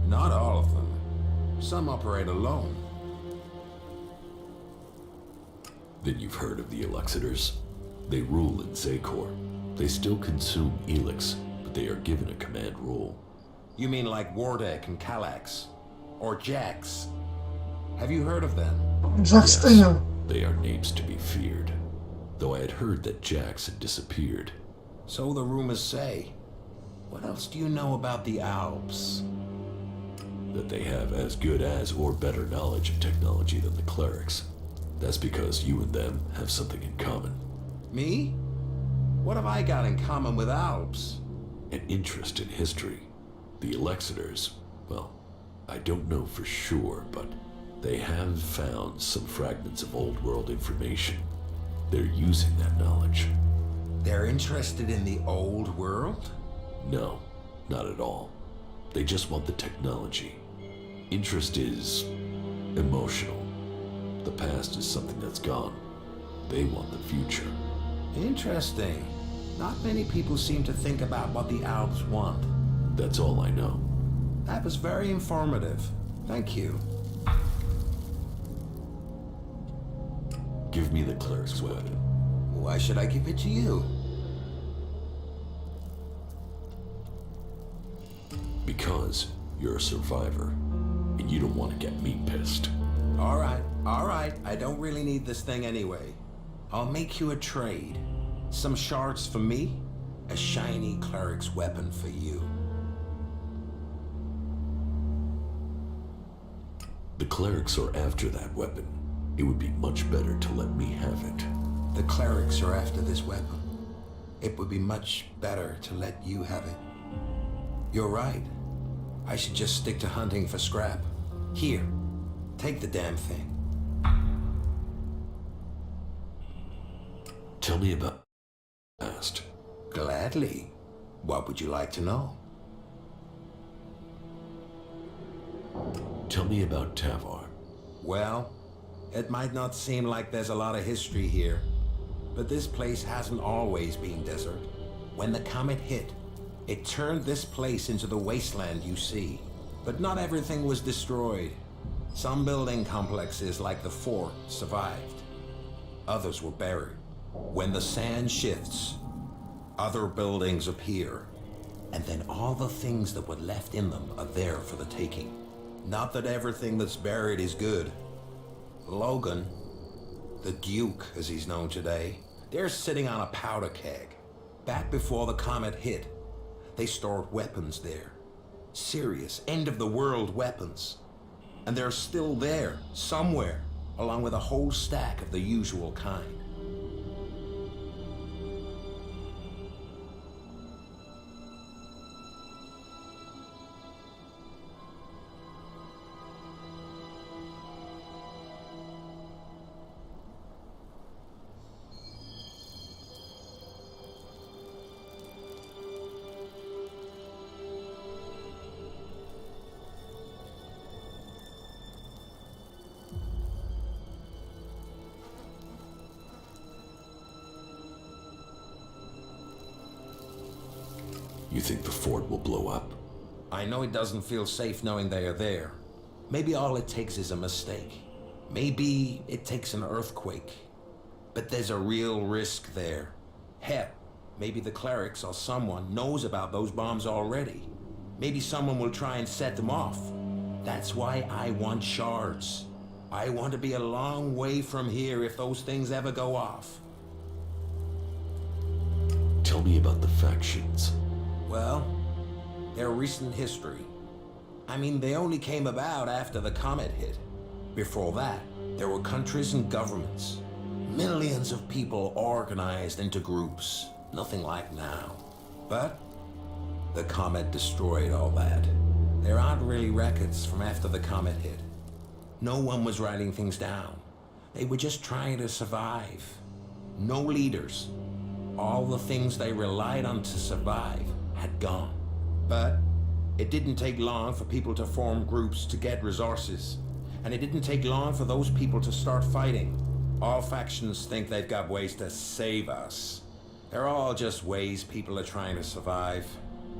Not all of them. Some operate alone. Then you've heard of the Elexitors. They rule in Zakor. They still consume ELEX, but they are given a command role. You mean like Wardek and Kallax? Or Jax? Have you heard of them? Jax, yes, they are names to be feared. Though I had heard that Jax had disappeared. So the rumors say. What else do you know about the Alps? That they have as good as or better knowledge of technology than the clerics. That's because you and them have something in common. Me? What have I got in common with Alps? An interest in history. The Elexitors, well, I don't know for sure, but they have found some fragments of old world information. They're using that knowledge. They're interested in the old world? No, not at all. They just want the technology. Interest is emotional. The past is something that's gone. They want the future. Interesting. Not many people seem to think about what the Alps want. That's all I know. That was very informative. Thank you. Give me the cleric's weapon. Why should I give it to you? Because you're a survivor, and you don't want to get me pissed. All right. I don't really need this thing anyway. I'll make you a trade. Some shards for me, a shiny cleric's weapon for you. The clerics are after that weapon. It would be much better to let me have it. The clerics are after this weapon. It would be much better to let you have it. You're right. I should just stick to hunting for scrap. Here, take the damn thing. Tell me about past. Gladly. What would you like to know? Tell me about Tavar. Well, it might not seem like there's a lot of history here, but this place hasn't always been desert. When the comet hit, it turned this place into the wasteland you see. But not everything was destroyed. Some building complexes like the fort survived. Others were buried. When the sand shifts, other buildings appear. And then all the things that were left in them are there for the taking. Not that everything that's buried is good. Logan, the Duke as he's known today, they're sitting on a powder keg. Back before the comet hit, they stored weapons there. Serious, end-of-the-world weapons. And they're still there, somewhere, along with a whole stack of the usual kind. You think the fort will blow up? I know it doesn't feel safe knowing they are there. Maybe all it takes is a mistake. Maybe it takes an earthquake. But there's a real risk there. Hell, maybe the clerics or someone knows about those bombs already. Maybe someone will try and set them off. That's why I want shards. I want to be a long way from here if those things ever go off. Tell me about the factions. Well, they're recent history. I mean, they only came about after the comet hit. Before that, there were countries and governments. Millions of people organized into groups. Nothing like now. But the comet destroyed all that. There aren't really records from after the comet hit. No one was writing things down. They were just trying to survive. No leaders. All the things they relied on to survive had gone. But it didn't take long for people to form groups to get resources. And it didn't take long for those people to start fighting. All factions think they've got ways to save us. They're all just ways people are trying to survive.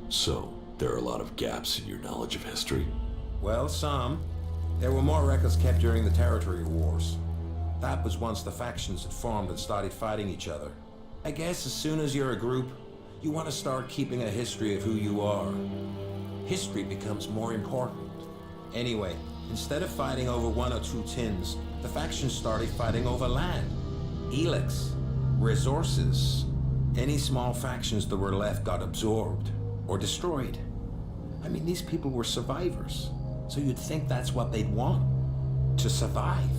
So, there are a lot of gaps in your knowledge of history? Well, some. There were more records kept during the territory wars. That was once the factions had formed and started fighting each other. I guess as soon as you're a group, you want to start keeping a history of who you are. History becomes more important. Anyway, instead of fighting over 1 or 2 tins, the factions started fighting over land, ELEX, resources. Any small factions that were left got absorbed or destroyed. I mean, these people were survivors, so you'd think that's what they'd want, to survive.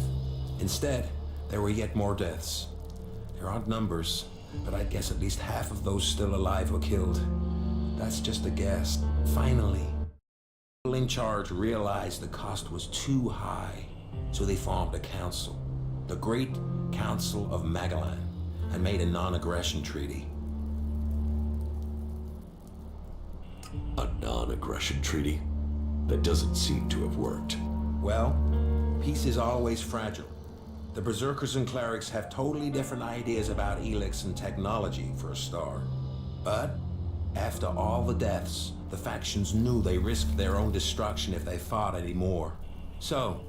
Instead, there were yet more deaths. There aren't numbers, but I guess at least half of those still alive were killed. That's just a guess. Finally, people in charge realized the cost was too high, so they formed a council, the Great Council of Magellan, and made a non-aggression treaty. A non-aggression treaty? That doesn't seem to have worked. Well, peace is always fragile. The berserkers and clerics have totally different ideas about ELEX and technology, for a start. But after all the deaths, the factions knew they risked their own destruction if they fought anymore. So,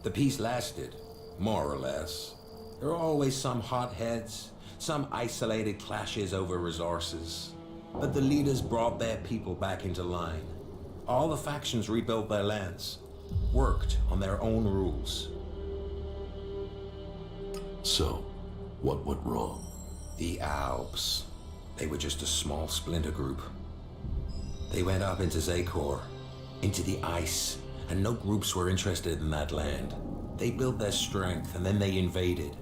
the peace lasted, more or less. There are always some hotheads, some isolated clashes over resources. But the leaders brought their people back into line. All the factions rebuilt their lands, worked on their own rules. So, what went wrong? The Alps. They were just a small splinter group. They went up into Zakor, into the ice, and no groups were interested in that land. They built their strength, and then they invaded.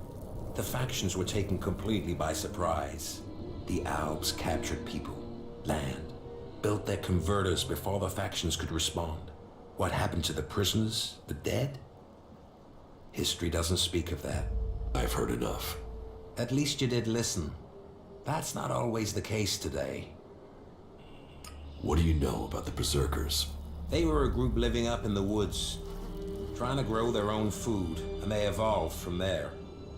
The factions were taken completely by surprise. The Alps captured people, land, built their converters before the factions could respond. What happened to the prisoners, the dead? History doesn't speak of that. I've heard enough. At least you did listen. That's not always the case today. What do you know about the Berserkers? They were a group living up in the woods, trying to grow their own food, and they evolved from there.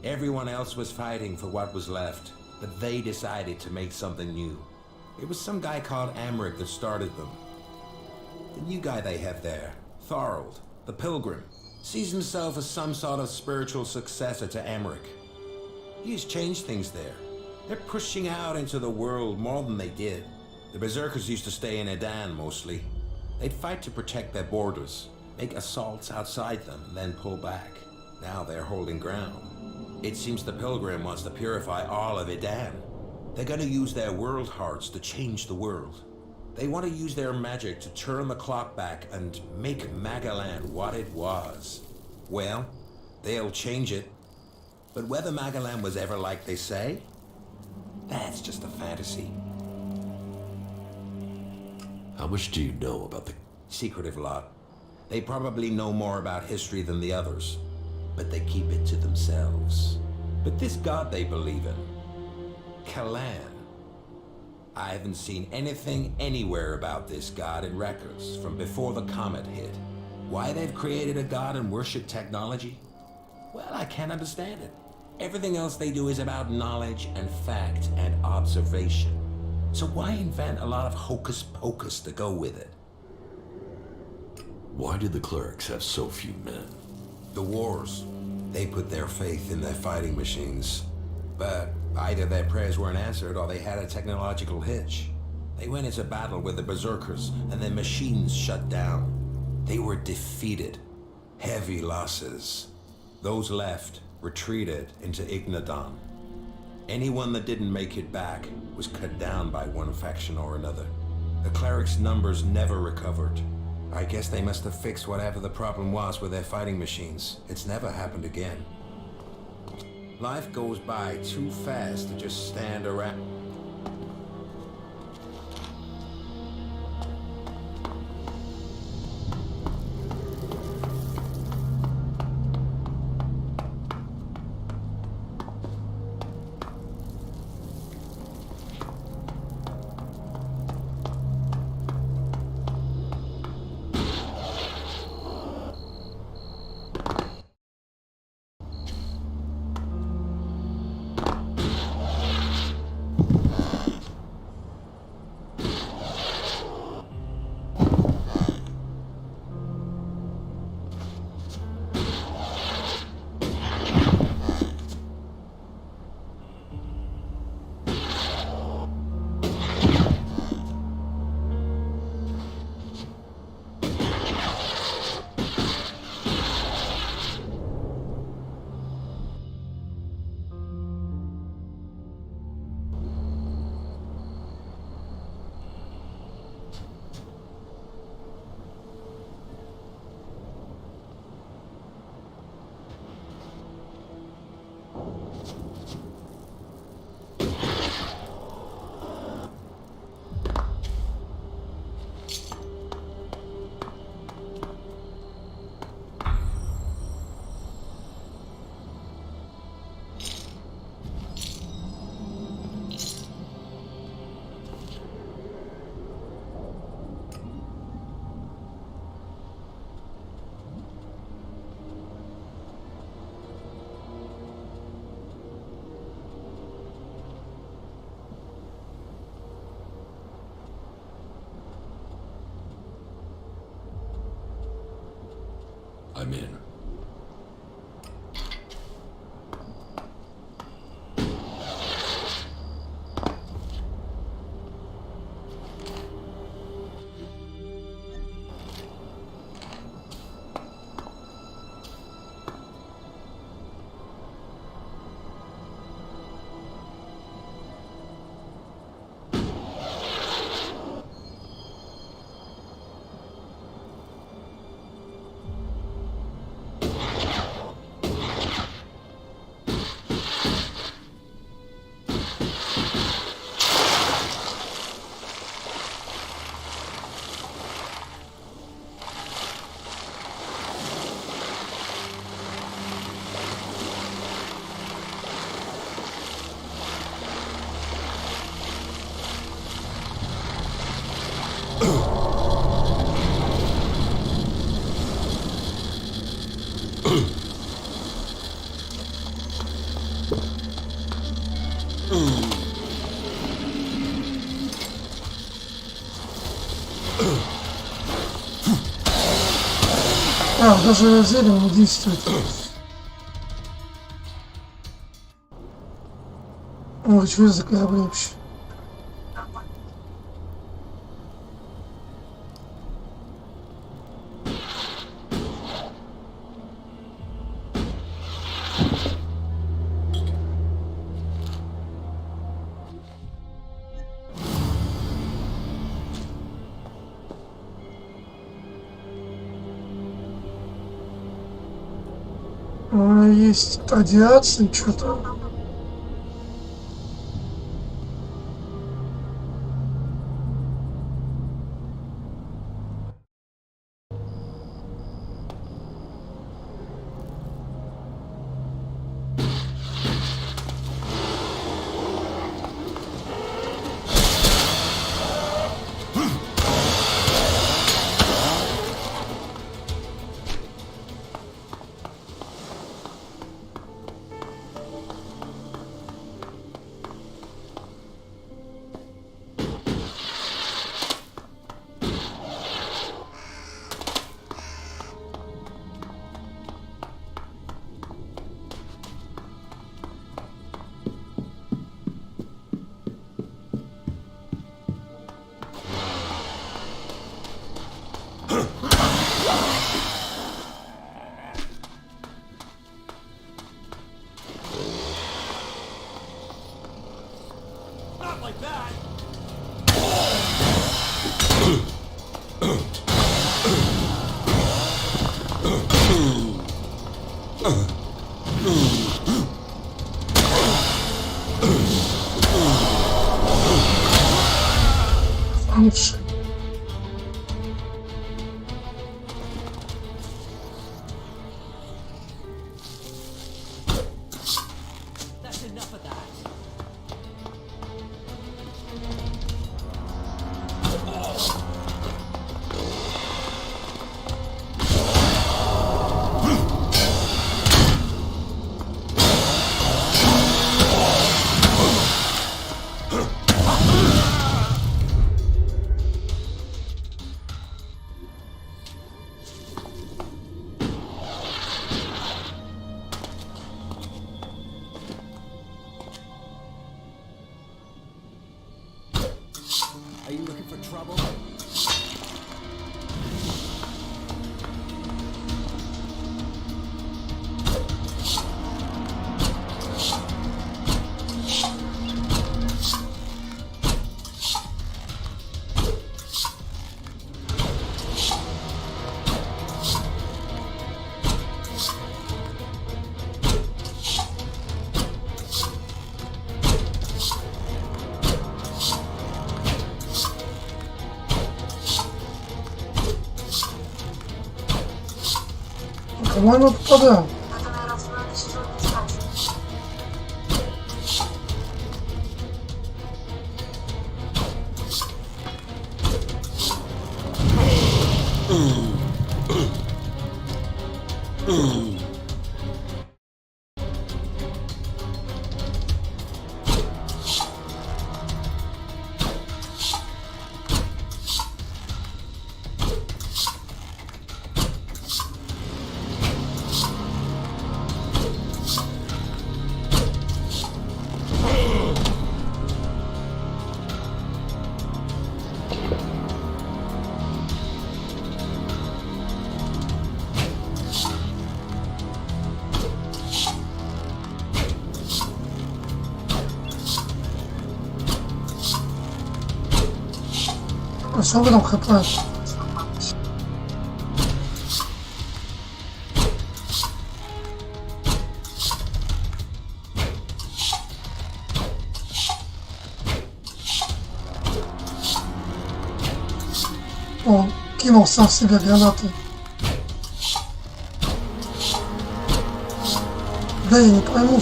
Everyone else was fighting for what was left, but they decided to make something new. It was some guy called Amric that started them. The new guy they have there, Thorold, the Pilgrim, sees himself as some sort of spiritual successor to Amric. He has changed things there. They're pushing out into the world more than they did. The Berserkers used to stay in Edan mostly. They'd fight to protect their borders, make assaults outside them, and then pull back. Now they're holding ground. It seems the Pilgrim wants to purify all of Edan. They're gonna use their world hearts to change the world. They want to use their magic to turn the clock back and make Magaland what it was. Well, they'll change it. But whether Magaland was ever like they say, that's just a fantasy. How much do you know about the... Secretive lot. They probably know more about history than the others, but they keep it to themselves. But this god they believe in, Kalan, I haven't seen anything anywhere about this god in records from before the comet hit. Why they've created a god and worship technology? Well, I can't understand it. Everything else they do is about knowledge and fact and observation. So why invent a lot of hocus pocus to go with it? Why did the clerics have so few men? The wars. They put their faith in their fighting machines. But either their prayers weren't answered or they had a technological hitch. They went into battle with the Berserkers and their machines shut down. They were defeated. Heavy losses. Those left retreated into Ignadon. Anyone that didn't make it back was cut down by one faction or another. The clerics' numbers never recovered. I guess they must have fixed whatever the problem was with their fighting machines. It's never happened again. Life goes by too fast to just stand around. I'm in. даже зелень не действует. Ой, что это за корабли вообще? Есть радиация, что-то. Лучше. Are you looking for trouble? По-моему, попадаю. Сколько там хп? Он кинул сам в себя гранаты. Да я не пойму.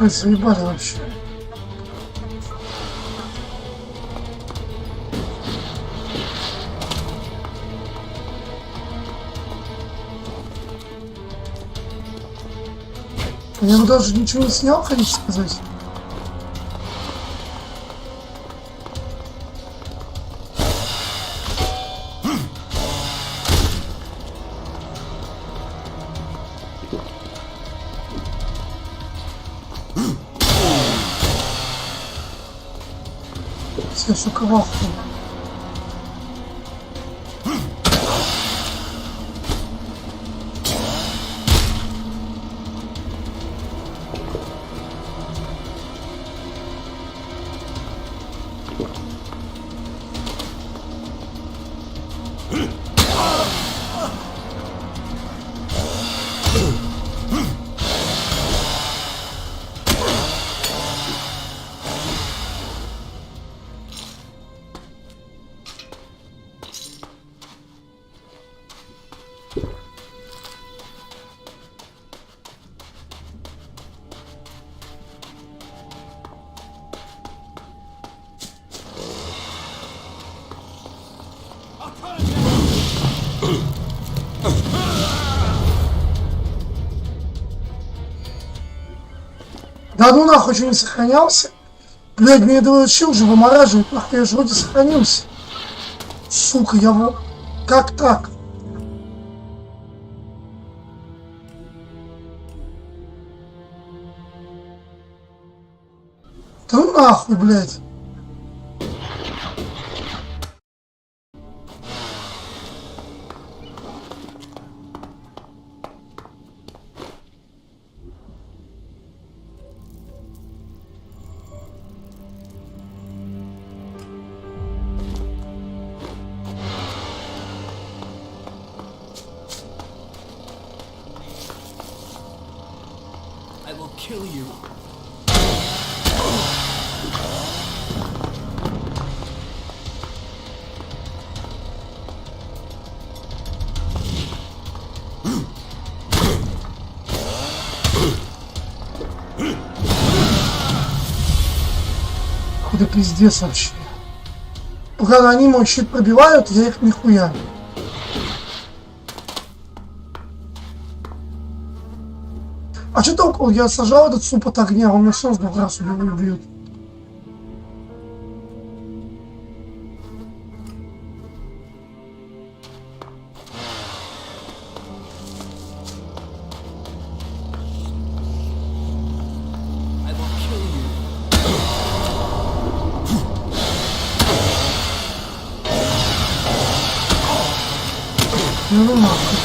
Заебали вообще. Я бы даже ничего не снял, хотите сказать? Все шоковал. Да ну нахуй, что не сохранялся? Блядь, мне это вообще уже вымораживает, нахуй, я же вроде сохранился. Сука, я вот... Как так? Да ну нахуй, блядь. I will kill you. Куда пиздец вообще. Пока они мой щит пробивают, я их нихуя. А что толку? Я сажал этот суп от огня, он меня все с двух раз убьет. Ну нахуй.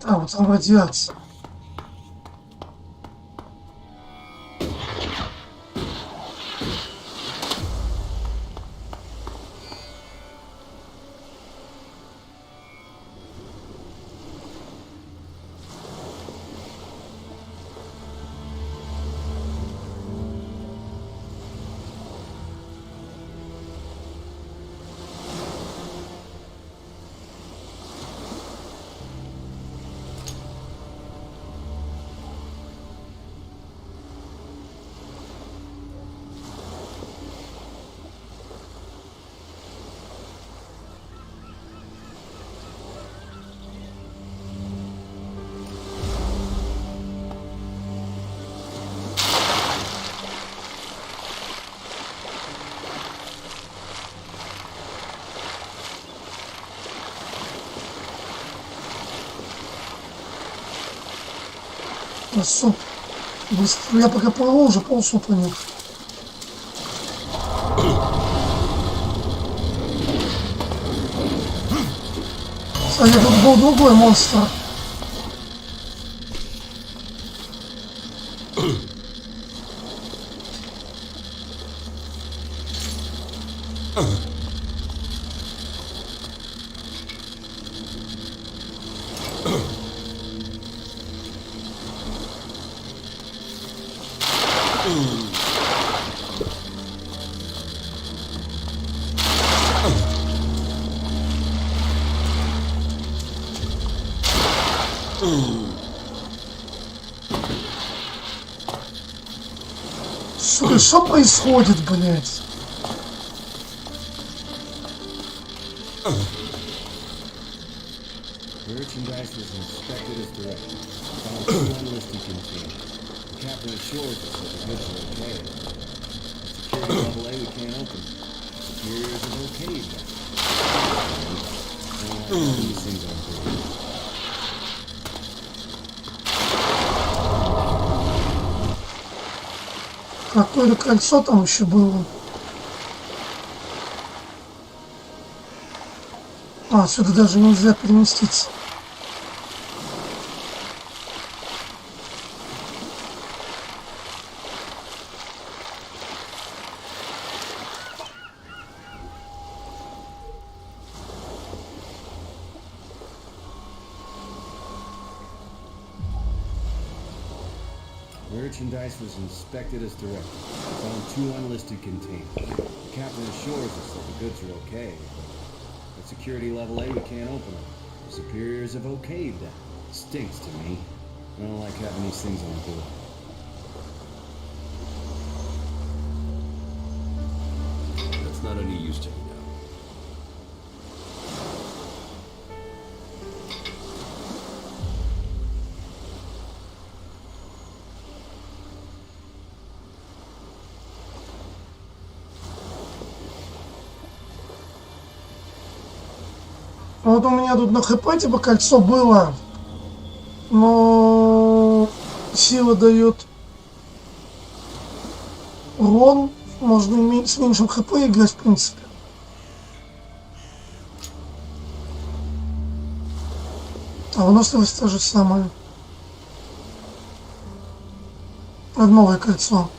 А, вот там радиация. Суп. Быстро. Я пока плыву, уже полсупа нет. Кстати, тут был другой монстр. Сука, что происходит, блядь? Merchandise was inspected as directed. Found 2 unlisted containers. The captain assures us that the goods are okay. At security level A, we can't open them. Superiors have okayed that. These things are important. Какое-то кольцо там еще было. А, сюда даже нельзя переместиться. Merchandise was inspected as directed. Found 2 unlisted containers. The captain assures us that the goods are okay. At security level A, we can't open them. The superiors have okayed that. Stinks to me. I don't like having these things on board. That's not any use to me now. Вот у меня тут на хп типа кольцо было, но сила дает урон, можно с меньшим хп играть в принципе. А выносливость та же самая. Новое кольцо.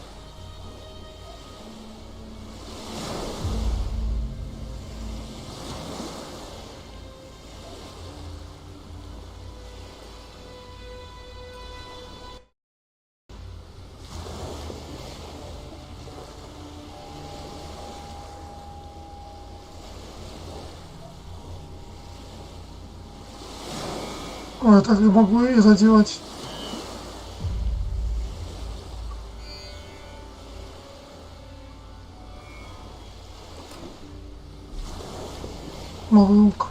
Ой, я так и могу и это делать. Новый лук.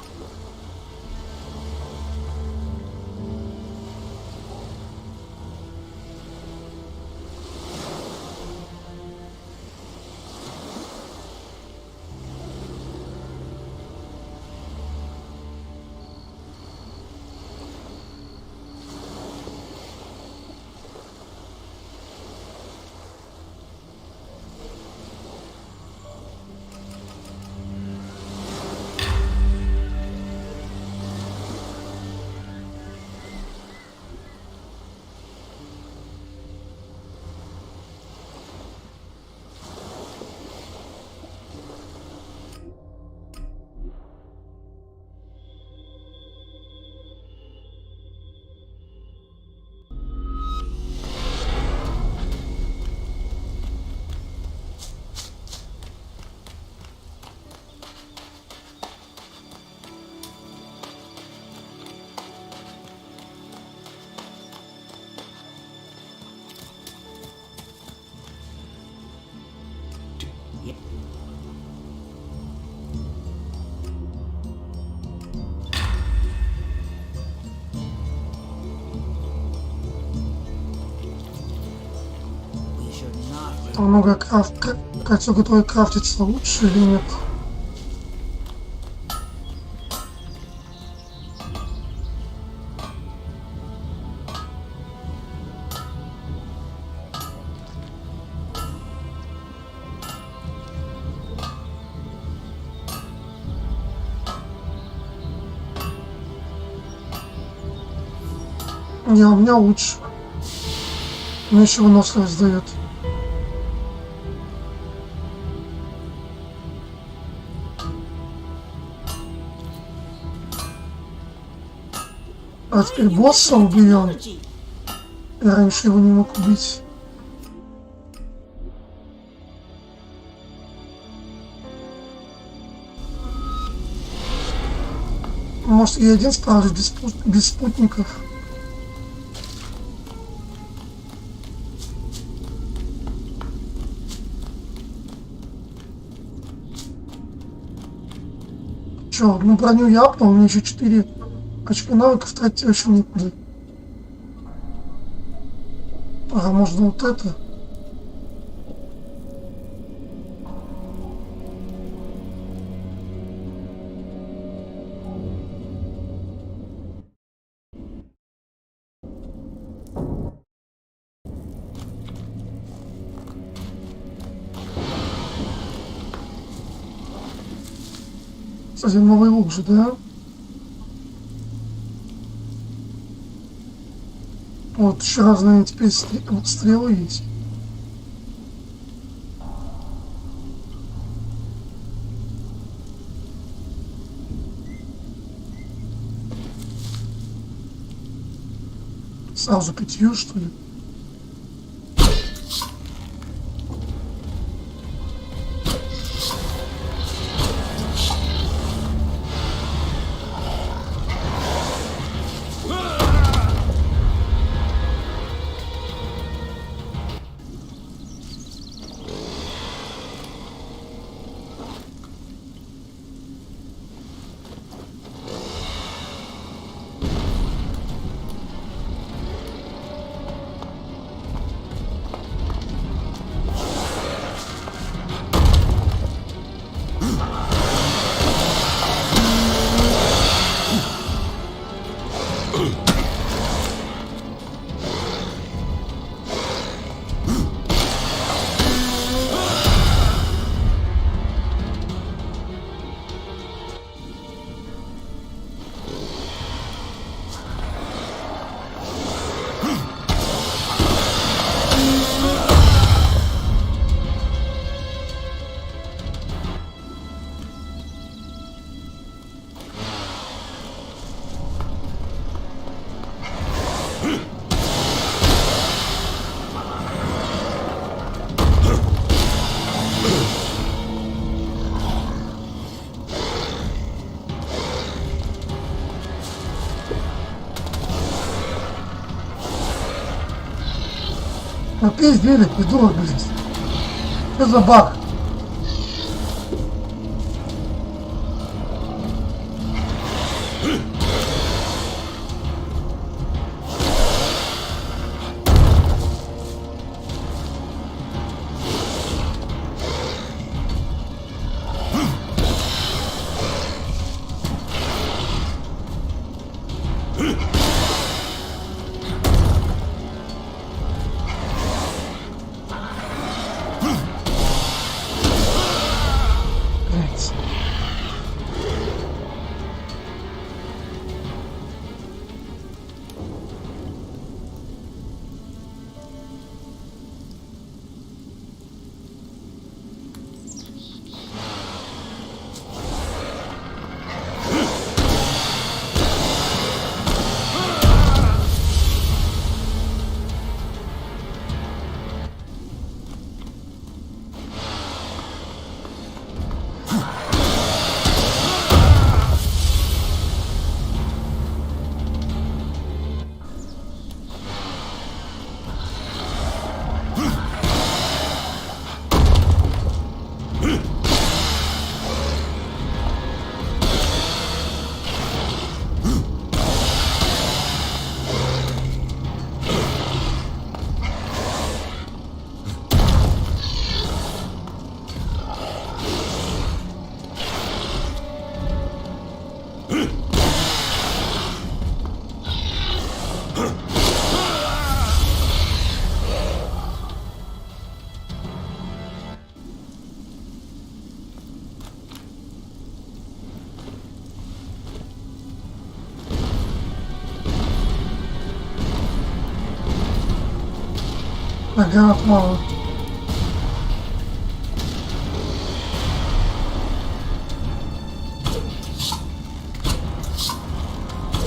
Много кольцо, которое крафтится, лучше или нет? Не, у меня лучше. Мне еще выносливость дает. А теперь босса убьем. Я раньше его не мог убить. Может, я один справлюсь без спутников. Чё, ну броню я апнул, у меня еще 4 очка навыков, тратить вообще некуда. Ага, можно вот это. Кстати, новый лук же, да? Вот еще разные теперь стрелы есть. Сразу пятью, что ли? Ну пиздели, придурок, блядь. Что за баг? Ага, мало.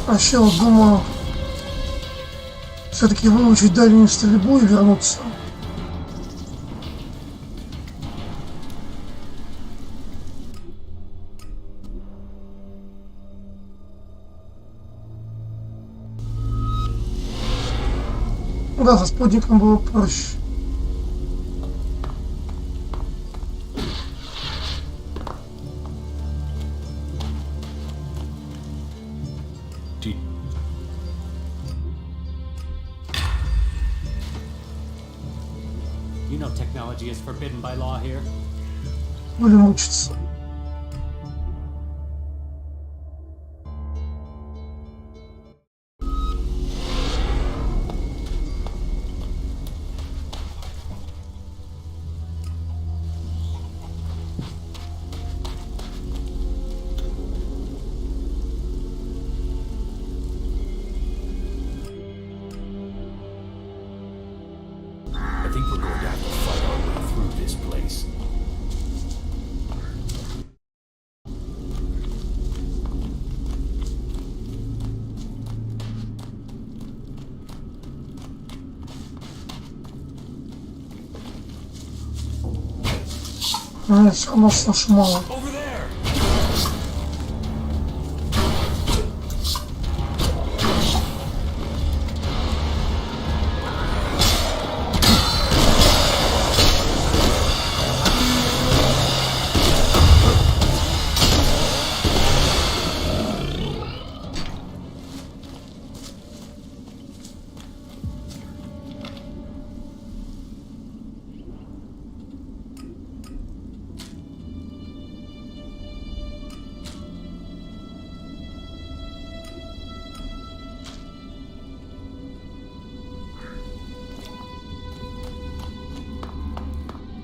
Вообще вот думаю все-таки выучить дальнюю стрельбу и вернуться. Да, со спутником было проще. You know technology is forbidden by law here. Будем мучиться. I think we're going to have to fight our way through this place. Все равно слышу мало.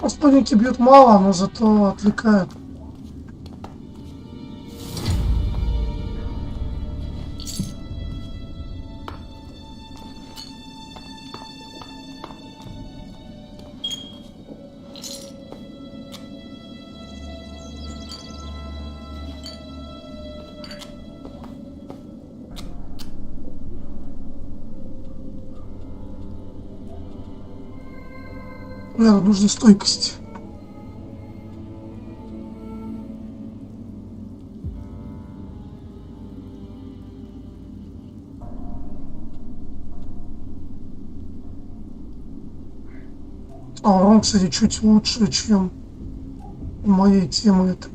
Спутники бьют мало, но зато отвлекают. Мне нужна стойкость. А урон, кстати, чуть лучше, чем у моей темы это.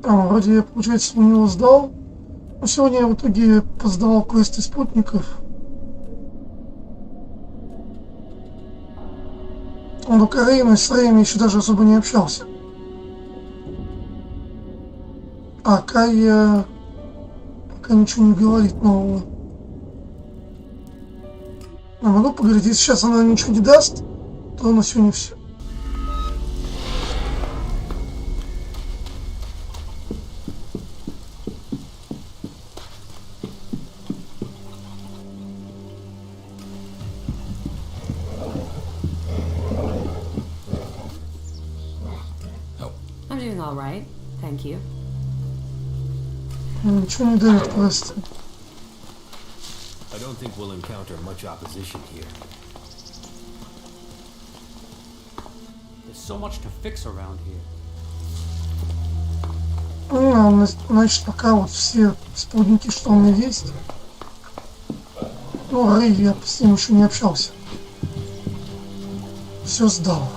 Вроде я, получается, у него сдал. Но сегодня я в итоге поздавал квесты спутников. Он до Карины с Рэями еще даже особо не общался. А Кая пока ничего не говорит нового. Я могу поговорить, если сейчас она ничего не даст, то на сегодня все. I'm doing all right, thank you. Ничего не дает просто. I don't think we'll encounter much opposition here. There's so much to fix around here. Значит, пока вот все спутники, что у меня есть. Ну, Рэй, я с ним еще не общался. Все сдал.